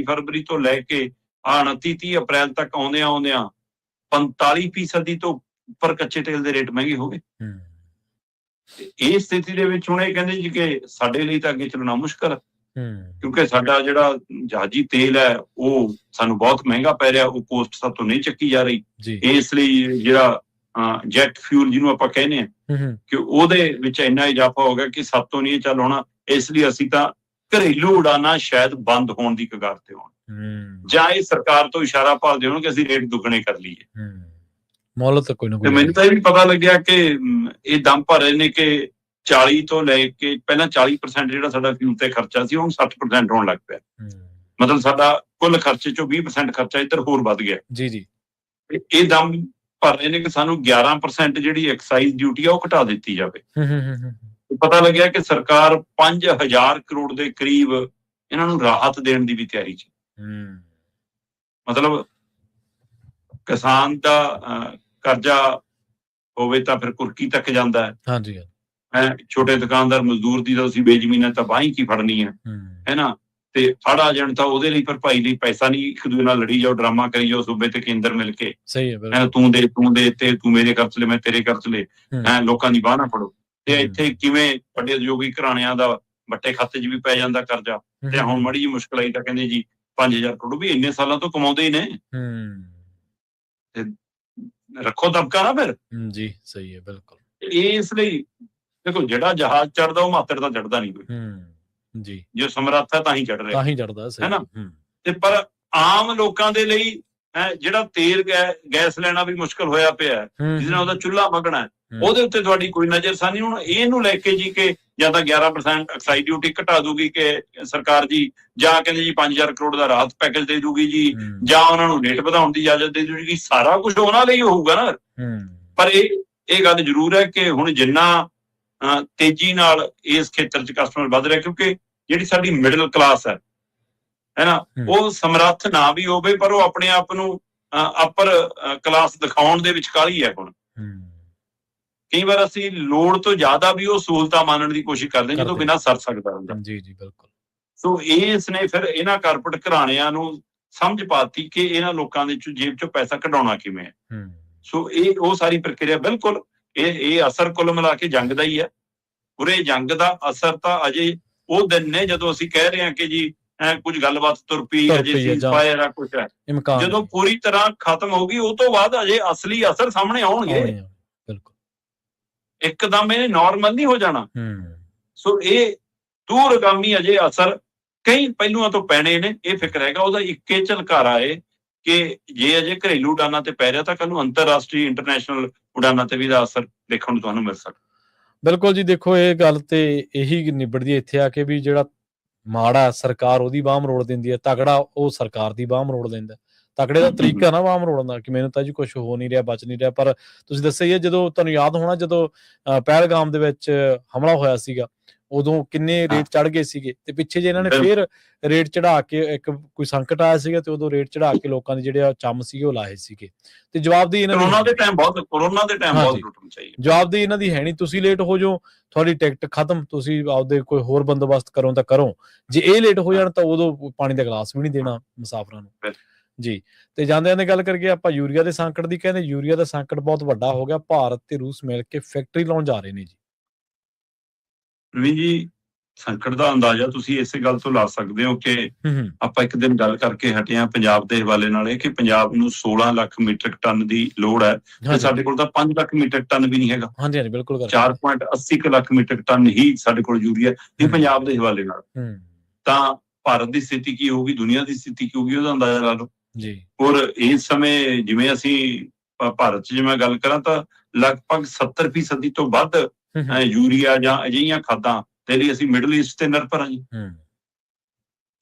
ਫਰਵਰੀ ਤੋਂ ਲੈ ਕੇ 29-30 ਅਪ੍ਰੈਲ ਤੱਕ ਆਉਂਦਿਆਂ 45% ਤੋਂ ਉੱਪਰ ਕੱਚੇ ਤੇਲ ਦੇ ਰੇਟ ਮਹਿੰਗੇ ਹੋ ਗਏ। ਇਸ ਸਥਿਤੀ ਦੇ ਵਿੱਚ ਹੁਣ ਇਹ ਕਹਿੰਦੇ ਜੀ ਕਿ ਸਾਡੇ ਲਈ ਤਾਂ ਅੱਗੇ ਚੱਲਣਾ ਮੁਸ਼ਕਲ ਹੈ, ਕਿਉਂਕਿ ਸਾਡਾ ਜਿਹੜਾ ਜਹਾਜ਼ੀ ਤੇਲ ਹੈ ਉਹ ਸਾਨੂੰ ਬਹੁਤ ਮਹਿੰਗਾ ਪੈ ਰਿਹਾ, ਉਹ ਕੋਸਟ ਸਾਤੋਂ ਨਹੀਂ ਚੱਕੀ ਜਾ ਰਹੀ। ਇਸ ਲਈ ਜਿਹੜਾ ਜੈਟ ਫਿਊਲ ਜਿਹਨੂੰ ਆਪਾਂ ਕਹਿੰਦੇ ਹਾਂ ਕਿ ਉਹਦੇ ਵਿੱਚ ਇੰਨਾ ਇਜ਼ਾਫਾ ਹੋ ਗਿਆ ਕਿ ਸਾਤੋਂ ਨਹੀਂ ਚੱਲ ਹੋਣਾ। ਇਸ ਲਈ ਅਸੀਂ ਤਾਂ ਘਰੇਲੂ ਉਡਾਨਾਂ ਸ਼ਾਇਦ ਬੰਦ ਹੋਣ ਦੀ ਕਗਾਰ ਤੇ ਹੋਣ, ਜਾਂ ਇਹ ਸਰਕਾਰ ਤੋਂ ਇਸ਼ਾਰਾ ਭਾਲਦੇ ਹੋਣ ਕਿ ਅਸੀਂ ਰੇਟ ਦੁੱਗਣੇ ਕਰ ਲਈਏ। ਮੈਨੂੰ ਤਾਂ ਇਹ ਵੀ ਪਤਾ ਲੱਗਿਆ ਕਿ ਇਹ ਦਮ ਭਰ ਰਹੇ ਨੇ ਕਿ 40 ਤੋਂ ਲੈ ਕੇ ਪਹਿਲਾਂ 40% ਜਿਹੜਾ ਸਾਡਾ ਫਿਊਲ ਤੇ ਖਰਚਾ ਸੀ, ਹੁਣ 60% ਹੋਣ ਲੱਗ ਪਿਆ। ਮਤਲਬ ਸਾਡਾ ਕੁੱਲ ਖਰਚੇ ਚੋਂ 20% ਖਰਚਾ ਇੱਧਰ ਹੋਰ ਵੱਧ ਗਿਆ। ਜੀ। ਇਹ ਦਮ ਭਰ ਰਹੇ ਨੇ ਕਿ ਸਾਨੂੰ 11% ਜਿਹੜੀ ਐਕਸਾਈਜ਼ ਡਿਊਟੀ ਆ ਉਹ ਘਟਾ ਦਿੱਤੀ ਜਾਵੇ। ਪਤਾ ਲੱਗਿਆ ਕਿ ਸਰਕਾਰ 5000 ਕਰੋੜ ਦੇ ਕਰੀਬ ਇਹਨਾਂ ਨੂੰ ਰਾਹਤ ਦੇਣ ਦੀ ਵੀ ਤਿਆਰੀ ਚ। ਮਤਲਬ ਕਿਸਾਨ ਦਾ ਕਰਜ਼ਾ ਹੋਵੇ ਤਾਂ ਫਿਰ ਕੁਰਕੀ ਤੱਕ ਜਾਂਦਾ ਹੈ। ਹਾਂਜੀ। ਛੋਟੇ ਦੁਕਾਨਦਾਰ ਮਜ਼ਦੂਰ ਦੀ ਤਾਂ ਤੁਸੀਂ ਬੇਜ਼ਮੀਨਾਂ ਤਾਂ ਬਾਂਹ ਕੀ ਫੜਨੀ ਹੈ ਨਾ, ਤੇ ਫੜ ਆ ਜਾਣ ਤਾਂ ਉਹਦੇ ਲਈ ਭਰਪਾਈ ਲਈ ਪੈਸਾ ਨਹੀਂ, ਇੱਕ ਦੂਜੇ ਨਾਲ ਲੜੀ ਜਾਓ, ਡਰਾਮਾ ਕਰੀ ਜਾਓ ਸੂਬੇ ਤੇ ਕੇਂਦਰ ਮਿਲ ਕੇ। ਤੂੰ ਦੇ ਤੇ ਤੂੰ ਮੇਰੇ ਖਰਚ ਲੈ, ਮੈਂ ਤੇਰੇ ਖਰਚ ਲੈ, ਲੋਕਾਂ ਦੀ ਬਾਂਹ ਨਾ ਫੜੋ। ਤੇ ਇੱਥੇ ਕਿਵੇਂ ਵੱਡੇ ਉਦਯੋਗੀ ਘਰਾਣਿਆਂ ਦਾ ਵੱਟੇ ਖਾਤੇ 'ਚ ਵੀ ਪੈ ਜਾਂਦਾ ਕਰਜ਼ਾ। ਤੇ ਹੁਣ ਮਾੜੀ ਜਿਹੀ ਮੁਸ਼ਕਲ ਆਈ ਤਾਂ ਕਹਿੰਦੇ ਜੀ 5000 ਕਰੋੜ, ਵੀ ਇੰਨੇ ਸਾਲਾਂ ਤੋਂ ਕਮਾਉਂਦੇ ਹੀ ਨੇ, ਤੇ ਰੱਖੋ ਦਬਕਾ ਨਾ ਫਿਰ। ਜੀ ਸਹੀ ਹੈ, ਬਿਲਕੁਲ। ਇਸ ਲਈ ਦੇਖੋ ਜਿਹੜਾ ਜਹਾਜ਼ ਚੜਦਾ ਉਹ ਮਾਤਰ ਤਾਂ ਚੜਦਾ ਨਹੀਂ ਕੋਈ। ਜੀ, ਜੋ ਸਮਰੱਥ ਹੈ ਤਾਂ ਹੀ ਚੜ ਰਿਹਾ, ਤਾਂ ਹੀ ਚੜਦਾ ਹੈ ਨਾ। ਤੇ ਪਰ ਆਮ ਲੋਕਾਂ ਦੇ ਲਈ ਜਿਹੜਾ ਤੇਲ ਗੈਸ ਲੈਣਾ ਵੀ ਮੁਸ਼ਕਲ ਹੋਇਆ ਪਿਆ, ਜਿਹਦੇ ਨਾਲ ਉਹਦਾ ਚੁੱਲ੍ਹਾ ਮੰਗਣਾ, ਉਹਦੇ ਉੱਤੇ ਤੁਹਾਡੀ ਕੋਈ ਨਜ਼ਰਸਾਨੀ। ਹੁਣ ਇਹਨੂੰ ਲੈ ਕੇ ਜੀ ਕਿ ਜਾਂ ਤਾਂ 11% ਐਕਸਾਈਜ਼ ਡਿਊਟੀ ਘਟਾ ਦੂਗੀ ਕਿ ਸਰਕਾਰ ਜੀ, ਜਾਂ ਕਹਿੰਦੇ ਜੀ 5000 ਕਰੋੜ ਦਾ ਰਾਹਤ ਪੈਕੇਜ ਦੇ ਦੂਗੀ ਜੀ, ਜਾਂ ਉਹਨਾਂ ਨੂੰ ਰੇਟ ਵਧਾਉਣ ਦੀ ਇਜਾਜ਼ਤ ਦੇ ਦੂਗੀ। ਸਾਰਾ ਕੁਝ ਉਹਨਾਂ ਲਈ ਹੋਊਗਾ ਨਾ। ਪਰ ਇਹ ਗੱਲ ਜ਼ਰੂਰ ਹੈ ਕਿ ਹੁਣ ਜਿੰਨਾ ਤੇਜ਼ੀ ਨਾਲ ਇਸ ਖੇਤਰ 'ਚ ਕਸਟਮਰ ਵੱਧ ਰਿਹਾ, ਕਿਉਂਕਿ ਜਿਹੜੀ ਸਾਡੀ ਮਿਡਲ ਕਲਾਸ ਹੈ ਨਾ, ਉਹ ਸਮਰੱਥ ਨਾ ਵੀ ਹੋਵੇ ਪਰ ਉਹ ਆਪਣੇ ਆਪ ਨੂੰ ਅਪਰ ਕਲਾਸ ਦਿਖਾਉਣ ਦੇ ਵਿੱਚ ਕਾਹਲੀ ਹੈ। ਹੁਣ ਕਈ ਵਾਰ ਅਸੀਂ ਲੋੜ ਤੋਂ ਜ਼ਿਆਦਾ ਵੀ ਉਹ ਸਹੂਲਤਾਂ ਮਾਨਣ ਦੀ ਕੋਸ਼ਿਸ਼ ਕਰਦੇ ਜਦੋਂ ਬਿਨਾਂ ਸਰ ਸਕਦਾ ਹੁੰਦਾ। ਜੀ ਜੀ ਬਿਲਕੁਲ। ਸੋ ਇਸ ਨੇ ਫਿਰ ਇਹਨਾਂ ਕਾਰਪੋਰੇਟ ਘਰਾਣਿਆਂ ਨੂੰ ਸਮਝ ਪਾਤੀ ਕਿ ਇਹਨਾਂ ਲੋਕਾਂ ਦੇ ਜੇਬ ਚੋਂ ਪੈਸਾ ਕਢਾਉਣਾ ਕਿਵੇਂ ਹੈ। ਸੋ ਇਹ ਉਹ ਸਾਰੀ ਪ੍ਰਕਿਰਿਆ ਬਿਲਕੁਲ ਇਹ ਅਸਰ ਕੁੱਲ ਮਿਲਾ ਕੇ ਜੰਗ ਦਾ ਹੀ ਹੈ। ਪੂਰੇ ਜੰਗ ਦਾ ਅਸਰ ਤਾਂ ਅਜੇ ਉਹ ਦਿਨ ਨੇ ਜਦੋਂ ਅਸੀਂ ਕਹਿ ਰਹੇ ਹਾਂ ਕਿ ਜੀ ਕੁਝ ਗੱਲਬਾਤ ਤੁਰ ਪਈ, ਅਜੇ ਸੀਜ਼ਫਾਇਰ ਆ, ਕੁਛ ਹੈ। ਜਦੋਂ ਪੂਰੀ ਤਰ੍ਹਾਂ ਖਤਮ ਹੋ ਗਈ ਉਹ ਤੋਂ ਬਾਅਦ ਅਜੇ ਅਸਲੀ ਅਸਰ ਸਾਹਮਣੇ ਆਉਣਗੇ। ਬਿਲਕੁਲ। ਇੱਕਦਮ ਇਹ ਨਾਰਮਲ ਨਹੀਂ ਹੋ ਜਾਣਾ। ਹੂੰ ਸੋ ਇਹ ਦੂਰਗਾਮੀ ਅਜੇ ਅਸਰ ਕਈ ਪਹਿਲੂਆਂ ਤੋਂ ਪੈਣੇ ਨੇ। ਇਹ ਫਿਕਰ ਹੈਗਾ ਉਹਦਾ ਇੱਕੇ ਝਲਕਾਰਾ ਏ ਕਿ ਜੇ ਅਜੇ ਘਰੇਲੂ ਉਡਾਨਾਂ ਤੇ ਪੈ ਰਿਹਾ ਤਾਂ ਕੱਲ ਨੂੰ ਅੰਤਰਰਾਸ਼ਟਰੀ ਇੰਟਰਨੈਸ਼ਨਲ ਉਡਾਨਾਂ ਤੇ ਵੀ ਇਹਦਾ ਅਸਰ ਦੇਖਣ ਨੂੰ ਤੁਹਾਨੂੰ ਮਿਲ ਸਕਦਾ। ਬਿਲਕੁਲ ਜੀ, ਦੇਖੋ ਇਹ ਗੱਲ ਤੇ ਇਹੀ ਨਿਬੜਦੀ ਇੱਥੇ ਆ ਕੇ ਵੀ ਜਿਹੜਾ ਮਾੜਾ ਸਰਕਾਰ ਉਹਦੀ ਬਾਂਹ ਮਰੋੜ ਦਿੰਦੀ ਹੈ, ਤਗੜਾ ਉਹ ਸਰਕਾਰ ਦੀ ਬਾਂਹ ਮਰੋੜ ਦਿੰਦਾ। ਤਕੜੇ ਦਾ ਤਰੀਕਾ ਨਾ ਬਾਂਹ ਮਰੋੜਨ ਦਾ ਕਿ ਮੈਨੂੰ ਤਾਂ ਜੀ ਕੁਝ ਹੋ ਨਹੀਂ ਰਿਹਾ, ਬਚ ਨਹੀਂ ਰਿਹਾ। ਪਰ ਤੁਸੀਂ ਦੱਸਿਆ ਹੀ ਹੈ, ਜਦੋਂ ਤੁਹਾਨੂੰ ਯਾਦ ਹੋਣਾ ਜਦੋਂ ਪਹਿਲਗਾਮ ਦੇ ਵਿੱਚ ਹਮਲਾ ਹੋਇਆ ਸੀਗਾ ਉਦੋਂ ਕਿੰਨੇ ਰੇਟ ਚੜ ਗਏ ਸੀਗੇ, ਤੇ ਪਿੱਛੇ ਜੇ ਇਹਨਾਂ ਨੇ ਫੇਰ ਰੇਟ ਚੜਾ ਕੇ ਇੱਕ ਕੋਈ ਸੰਕਟ ਆਇਆ ਸੀਗਾ ਤੇ ਉਦੋਂ ਰੇਟ ਚੜਾ ਕੇ ਲੋਕਾਂ ਦੇ ਜਿਹੜੇ ਚੰਮ ਸੀਗੇ ਉਹ ਲਾਏ ਸੀਗੇ। ਤੇ ਜਵਾਬਦੇਹੀ ਇਹਨਾਂ ਕੋਰੋਨਾ ਦੇ ਟਾਈਮ ਬਹੁਤ ਲੁੱਟਣ ਚਾਹੀਏ। ਜਵਾਬਦੇਹੀ ਇਹਨਾਂ ਦੀ ਹੈ ਨਹੀਂ। ਤੁਸੀਂ ਲੇਟ ਹੋ ਜਾਓ, ਤੁਹਾਡੀ ਟਿਕਟ ਖਤਮ, ਤੁਸੀਂ ਆਪਦੇ ਕੋਈ ਹੋਰ ਬੰਦੋਬਸਤ ਕਰੋ ਤਾਂ ਕਰੋ। ਜੇ ਇਹ ਲੇਟ ਹੋ ਜਾਣ ਤਾਂ ਉਦੋਂ ਪਾਣੀ ਦਾ ਗਲਾਸ ਵੀ ਨਹੀਂ ਦੇਣਾ ਮੁਸਾਫਰਾਂ ਨੂੰ ਜੀ। ਤੇ ਜਾਂਦਿਆਂ ਦੀ ਗੱਲ ਕਰਕੇ ਆਪਾਂ ਯੂਰੀਆ ਦੇ ਸੰਕਟ ਦੀ, ਕਹਿੰਦੇ ਯੂਰੀਆ ਦਾ ਸੰਕਟ ਬਹੁਤ ਵੱਡਾ ਹੋ ਗਿਆ, ਭਾਰਤ ਤੇ ਰੂਸ ਮਿਲ ਕੇ ਫੈਕਟਰੀ ਲਾਉਣ ਜਾ ਰਹੇ ਨੇ ਜੀ। ਪ੍ਰਵੀਨ ਜੀ, ਸੰਕਟ ਦਾ ਅੰਦਾਜ਼ਾ ਤੁਸੀਂ ਇਸੇ ਗੱਲ ਤੋਂ ਲਾ ਸਕਦੇ ਹੋ ਕਿ ਆਪਾਂ ਇੱਕ ਦਿਨ ਗੱਲ ਕਰਕੇ ਹਟੇ ਹਾਂ ਪੰਜਾਬ ਦੇ ਹਵਾਲੇ ਨਾਲ ਇਹ ਕਿ ਪੰਜਾਬ ਨੂੰ 16 ਲੱਖ ਮੀਟ੍ਰਿਕ ਟਨ ਦੀ ਲੋੜ ਹੈ ਤੇ ਸਾਡੇ ਕੋਲ ਤਾਂ 5 ਲੱਖ ਮੀਟ੍ਰਿਕ ਟਨ ਵੀ ਨਹੀਂ ਹੈਗਾ। ਹਾਂਜੀ ਹਾਂਜੀ ਬਿਲਕੁਲ 4.80 ਲੱਖ ਮੀਟ੍ਰਿਕ ਟਨ ਹੀ ਸਾਡੇ ਕੋਲ ਯੂਰੀਆ ਇਹ ਪੰਜਾਬ ਦੇ ਹਵਾਲੇ ਨਾਲ। ਤਾਂ ਭਾਰਤ ਦੀ ਸਥਿਤੀ ਕੀ ਹੋਊਗੀ, ਦੁਨੀਆ ਦੀ ਸਥਿਤੀ ਕੀ ਹੋਊਗੀ, ਉਹਦਾ ਅੰਦਾਜ਼ਾ ਲਾ ਲਓ ਜੀ। ਔਰ ਇਸ ਸਮੇਂ ਜਿਵੇਂ ਅਸੀਂ ਭਾਰਤ 'ਚ ਜੇ ਮੈਂ ਗੱਲ ਕਰਾਂ ਤਾਂ ਲਗਭਗ 70% ਤੋਂ ਵੱਧ ਯੂਰੀਆ ਜਾਂ ਅਜਿਹੀਆਂ ਖਾਦਾਂ ਦੇ ਲਈ ਅਸੀਂ ਮਿਡਲ ਈਸਟ ਤੇ ਨਿਰਭਰ ਹਾਂ ਜੀ।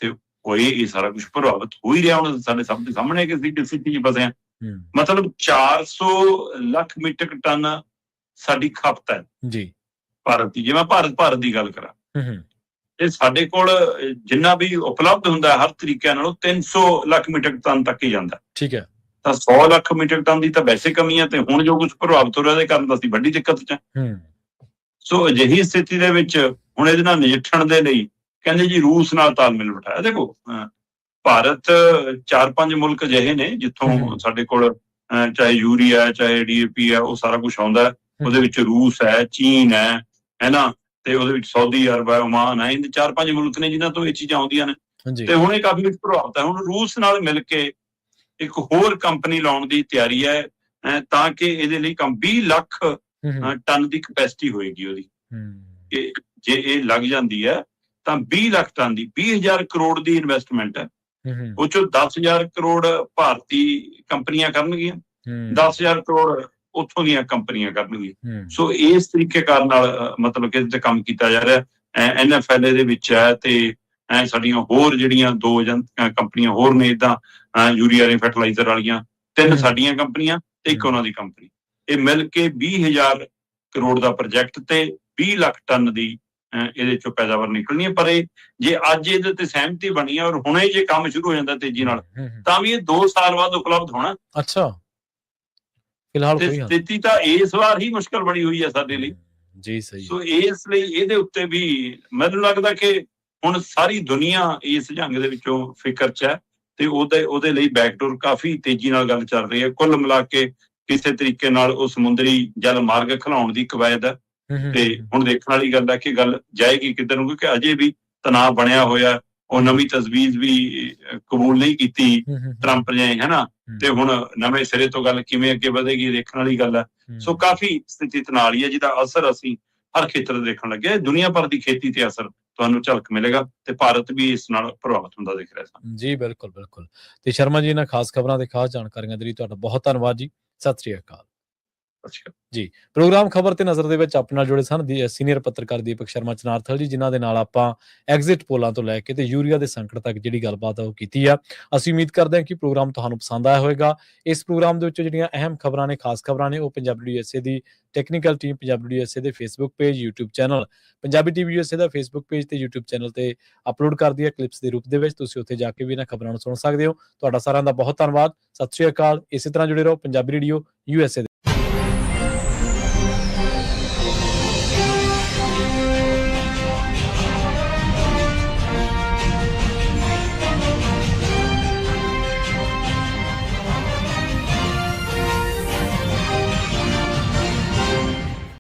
ਤੇ ਹੋਏ ਇਹ ਸਾਰਾ ਕੁਝ ਪ੍ਰਭਾਵਿਤ ਹੋ ਹੀ ਰਿਹਾ ਹੁਣ ਸਾਡੇ ਸਭ ਦੇ ਸਾਹਮਣੇ ਕਿ ਅਸੀਂ ਕਿਸ ਸਥਿਤੀ 'ਚ ਫਸੇ ਹਾਂ। ਮਤਲਬ 400 ਲੱਖ ਮੀਟ੍ਰਿਕ ਟਨ ਸਾਡੀ ਖਪਤ ਹੈ ਜੀ ਭਾਰਤ ਦੀ। ਜੇ ਮੈਂ ਭਾਰਤ ਦੀ ਗੱਲ ਕਰਾਂ ਤੇ ਸਾਡੇ ਕੋਲ ਜਿੰਨਾ ਵੀ ਉਪਲਬਧ ਹੁੰਦਾ ਹਰ ਤਰੀਕਿਆਂ ਨਾਲੋਂ 300 ਲੱਖ ਮੀਟ੍ਰਿਕ ਟਨ ਤੱਕ ਹੀ ਜਾਂਦਾ। ਠੀਕ ਹੈ, ਤਾਂ 100 ਲੱਖ ਮੀਟ੍ਰਿਕ ਟਨ ਦੀ ਤਾਂ ਵੈਸੇ ਕਮੀ ਹੈ ਤੇ ਹੁਣ ਜੋ ਕੁਝ ਪ੍ਰਭਾਵਿਤ ਹੋ ਰਿਹਾ ਉਹਦੇ ਕਾਰਨ ਤਾਂ ਅਸੀਂ ਵੱਡੀ ਦਿੱਕਤ 'ਚ ਹਾਂ। ਸੋ ਅਜਿਹੀ ਸਥਿਤੀ ਦੇ ਵਿੱਚ ਹੁਣ ਇਹਦੇ ਨਾਲ ਨਜਿੱਠਣ ਦੇ ਲਈ ਕਹਿੰਦੇ ਜੀ ਰੂਸ ਨਾਲ ਤਾਲਮੇਲ ਬਿਠਾਇਆ। ਦੇਖੋ ਭਾਰਤ 4-5 ਮੁਲਕ ਅਜਿਹੇ ਨੇ ਜਿੱਥੋਂ ਸਾਡੇ ਕੋਲ ਚਾਹੇ ਯੂਰੀਆ ਚਾਹੇ DAP ਹੈ ਉਹ ਸਾਰਾ ਕੁਝ ਆਉਂਦਾ। ਉਹਦੇ ਵਿੱਚ ਰੂਸ ਹੈ, ਚੀਨ ਹੈ ਨਾ, ਤੇ ਉਹਦੇ ਵਿੱਚ ਸਾਊਦੀ ਅਰਬ ਹੈ, ਓਮਾਨ ਹੈ। ਇਹ 4-5 ਮੁਲਕ ਨੇ ਜਿਨ੍ਹਾਂ ਤੋਂ ਇਹ ਚੀਜ਼ਾਂ ਆਉਂਦੀਆਂ ਨੇ ਤੇ ਹੁਣ ਇਹ ਕਾਫੀ ਪ੍ਰਭਾਵਿਤ ਹੈ। ਹੁਣ ਰੂਸ ਨਾਲ ਮਿਲ ਕੇ ਇੱਕ ਹੋਰ ਕੰਪਨੀ ਲਾਉਣ ਦੀ ਤਿਆਰੀ ਹੈ ਤਾਂ ਕਿ ਇਹਦੇ ਲਈ 20 ਲੱਖ ਟਨ ਦੀ ਕਪੈਸਿਟੀ ਹੋਏਗੀ ਉਹਦੀ। ਜੇ ਇਹ ਲੱਗ ਜਾਂਦੀ ਹੈ ਤਾਂ 20 ਲੱਖ ਟਨ ਦੀ 20,000 ਕਰੋੜ ਦੀ ਇਨਵੈਸਟਮੈਂਟ ਹੈ। ਉਹ ਚੋਂ 10,000 ਕਰੋੜ ਭਾਰਤੀ ਕੰਪਨੀਆਂ ਕਰਨਗੀਆਂ, 10,000 ਕਰੋੜ ਉੱਥੋਂ ਦੀਆਂ ਕੰਪਨੀਆਂ ਕਰਨਗੀਆਂ। ਸੋ ਇਸ ਤਰੀਕੇ ਕਾਰਨ ਨਾਲ ਮਤਲਬ ਕਿ ਇਹਦੇ ਤੇ ਕੰਮ ਕੀਤਾ ਜਾ ਰਿਹਾ। NFL ਦੇ ਵਿੱਚ ਹੈ ਤੇ ਸਾਡੀਆਂ ਹੋਰ ਜਿਹੜੀਆਂ 2 ਕੰਪਨੀਆਂ ਹੋਰ ਨੇ ਏਦਾਂ ਯੂਰੀਆ ਦੇ ਫਰਟੀਲਾਈਜ਼ਰ ਵਾਲੀਆਂ 3 ਸਾਡੀਆਂ ਕੰਪਨੀਆਂ ਤੇ ਇੱਕ ਉਹਨਾਂ ਦੀ ਕੰਪਨੀ, ਇਹ ਮਿਲ ਕੇ 20,000 ਕਰੋੜ ਦਾ ਪ੍ਰੋਜੈਕਟ ਤੇ 20 ਲੱਖ ਟਨ ਦੀ ਇਹਦੇ ਚੋਂ ਪੈਦਾਵਾਰ ਨਿਕਲਣੀ ਹੈ। ਪਰ ਇਹ ਜੇ ਅੱਜ ਇਹਦੇ ਤੇ ਸਹਿਮਤੀ ਬਣੀ ਹੈ ਔਰ ਹੁਣੇ ਜੇ ਕੰਮ ਸ਼ੁਰੂ ਹੋ ਜਾਂਦਾ ਤੇਜ਼ੀ ਨਾਲ ਤਾਂ ਵੀ ਇਹ 2 ਸਾਲ ਬਾਅਦ ਉਪਲਬਧ ਹੋਣਾ। ਅੱਛਾ, ਫਿਲਹਾਲ ਸਥਿਤੀ ਤਾਂ ਇਸ ਵਾਰ ਹੀ ਮੁਸ਼ਕਲ ਬਣੀ ਹੋਈ ਹੈ ਸਾਡੇ ਲਈ ਜੀ। ਸਹੀ। ਸੋ ਇਸ ਲਈ ਇਹਦੇ ਉੱਤੇ ਵੀ ਮੈਨੂੰ ਲੱਗਦਾ ਕਿ ਹੁਣ ਸਾਰੀ ਦੁਨੀਆ ਇਸ ਜੰਗ ਦੇ ਵਿੱਚੋਂ ਫਿਕਰ 'ਚ ਹੈ ਤੇ ਉਹਦੇ ਲਈ ਬੈਕਡੋਰ ਕਾਫੀ ਤੇਜ਼ੀ ਨਾਲ ਗੱਲ ਚੱਲ ਰਹੀ ਹੈ। ਕੁੱਲ ਮਿਲਾ ਕੇ ਕਿਸੇ ਤਰੀਕੇ ਨਾਲ ਉਹ ਸਮੁੰਦਰੀ ਜਲ ਮਾਰਗ ਖਿਲਾਉਣ ਦੀ ਕਵਾਇਦ ਹੈ ਤੇ ਹੁਣ ਦੇਖਣ ਵਾਲੀ ਗੱਲ ਹੈ ਕਿ ਗੱਲ ਜਾਏਗੀ ਕਿੱਧਰ ਨੂੰ, ਕਿਉਂਕਿ ਅਜੇ ਵੀ ਤਣਾਅ ਬਣਿਆ ਹੋਇਆ। ਉਹ ਨਵੀਂ ਤਜਵੀਜ਼ ਵੀ ਕਬੂਲ ਨਹੀਂ ਕੀਤੀ ਟਰੰਪ ਨੇ, ਹੈ ਨਾ, ਤੇ ਹੁਣ ਨਵੇਂ ਸਿਰੇ ਤੋਂ ਗੱਲ ਕਿਵੇਂ ਅੱਗੇ ਵਧੇਗੀ ਦੇਖਣ ਵਾਲੀ ਗੱਲ ਹੈ। ਸੋ ਕਾਫੀ ਸਥਿਤੀ ਤਣਾਅ ਵਾਲੀ ਹੈ ਜਿਹਦਾ ਅਸਰ ਅਸੀਂ ਹਰ ਖੇਤਰ ਤੇ ਦੇਖਣ ਲੱਗੇ। ਦੁਨੀਆ ਭਰ ਦੀ ਖੇਤੀ ਤੇ ਅਸਰ ਤੁਹਾਨੂੰ ਝਲਕ ਮਿਲੇਗਾ ਤੇ ਭਾਰਤ ਵੀ ਇਸ ਨਾਲ ਪ੍ਰਭਾਵਿਤ ਹੁੰਦਾ ਦਿਖ ਰਿਹਾ ਸਾਨੂੰ ਜੀ। ਬਿਲਕੁਲ ਬਿਲਕੁਲ। ਤੇ ਸ਼ਰਮਾ ਜੀ ਇਹਨਾਂ ਖਾਸ ਖਬਰਾਂ ਤੇ ਖਾਸ ਜਾਣਕਾਰੀਆਂ ਦੇ ਲਈ ਤੁਹਾਡਾ ਬਹੁਤ ਧੰਨਵਾਦ ਜੀ। ਸਤਿ ਸ੍ਰੀ ਅਕਾਲ ਜੀ। ਪ੍ਰੋਗਰਾਮ ਖਬਰ ਤੇ ਨਜ਼ਰ ਦੇ ਵਿੱਚ ਆਪਣੇ ਨਾਲ ਜੁੜੇ ਸਨ ਸੀਨੀਅਰ ਪੱਤਰਕਾਰ ਦੀਪਕ ਸ਼ਰਮਾ ਚਨਾਰਥਲ ਜੀ, ਜਿਨ੍ਹਾਂ ਦੇ ਨਾਲ ਆਪਾਂ ਐਗਜ਼ਿਟ ਪੋਲਾਂ ਤੋਂ ਲੈ ਕੇ ਤੇ ਯੂਰੀਆ ਦੇ ਸੰਕਟ ਤੱਕ ਜਿਹੜੀ ਗੱਲਬਾਤ ਆ ਉਹ ਕੀਤੀ ਆ। ਅਸੀਂ ਉਮੀਦ ਕਰਦੇ ਹਾਂ ਕਿ ਪ੍ਰੋਗਰਾਮ ਤੁਹਾਨੂੰ ਪਸੰਦ ਆਇਆ ਹੋਵੇਗਾ। ਇਸ ਪ੍ਰੋਗਰਾਮ ਦੇ ਵਿੱਚ ਜਿਹੜੀਆਂ ਅਹਿਮ ਖਬਰਾਂ ਨੇ, ਖਾਸ ਖਬਰਾਂ ਨੇ, ਉਹ ਪੰਜਾਬੀ USA ਦੀ ਟੈਕਨੀਕਲ ਟੀਮ, ਪੰਜਾਬੀ USA ਦੇ Facebook page, YouTube channel, Punjabi TV USA ਦਾ ਫੇਸਬੁੱਕ ਪੇਜ ਤੇ YouTube ਚੈਨਲ ਤੇ ਅਪਲੋਡ ਕਰਦੀ ਹੈ ਕਲਿੱਪਸ ਦੇ ਰੂਪ ਦੇ ਵਿੱਚ। ਤੁਸੀਂ ਉੱਥੇ ਜਾ ਕੇ ਵੀ ਇਹਨਾਂ ਖਬਰਾਂ ਨੂੰ ਸੁਣ ਸਕਦੇ ਹੋ। ਤੁਹਾਡਾ ਸਾਰਿਆਂ ਦਾ ਬਹੁਤ ਧੰਨਵਾਦ। ਸਤਿ ਸ੍ਰੀ ਅਕਾਲ। ਇਸੇ ਤਰ੍ਹਾਂ ਜੁੜੇ ਰਹੋ ਪੰਜਾਬੀ ਰੇਡੀਓ USA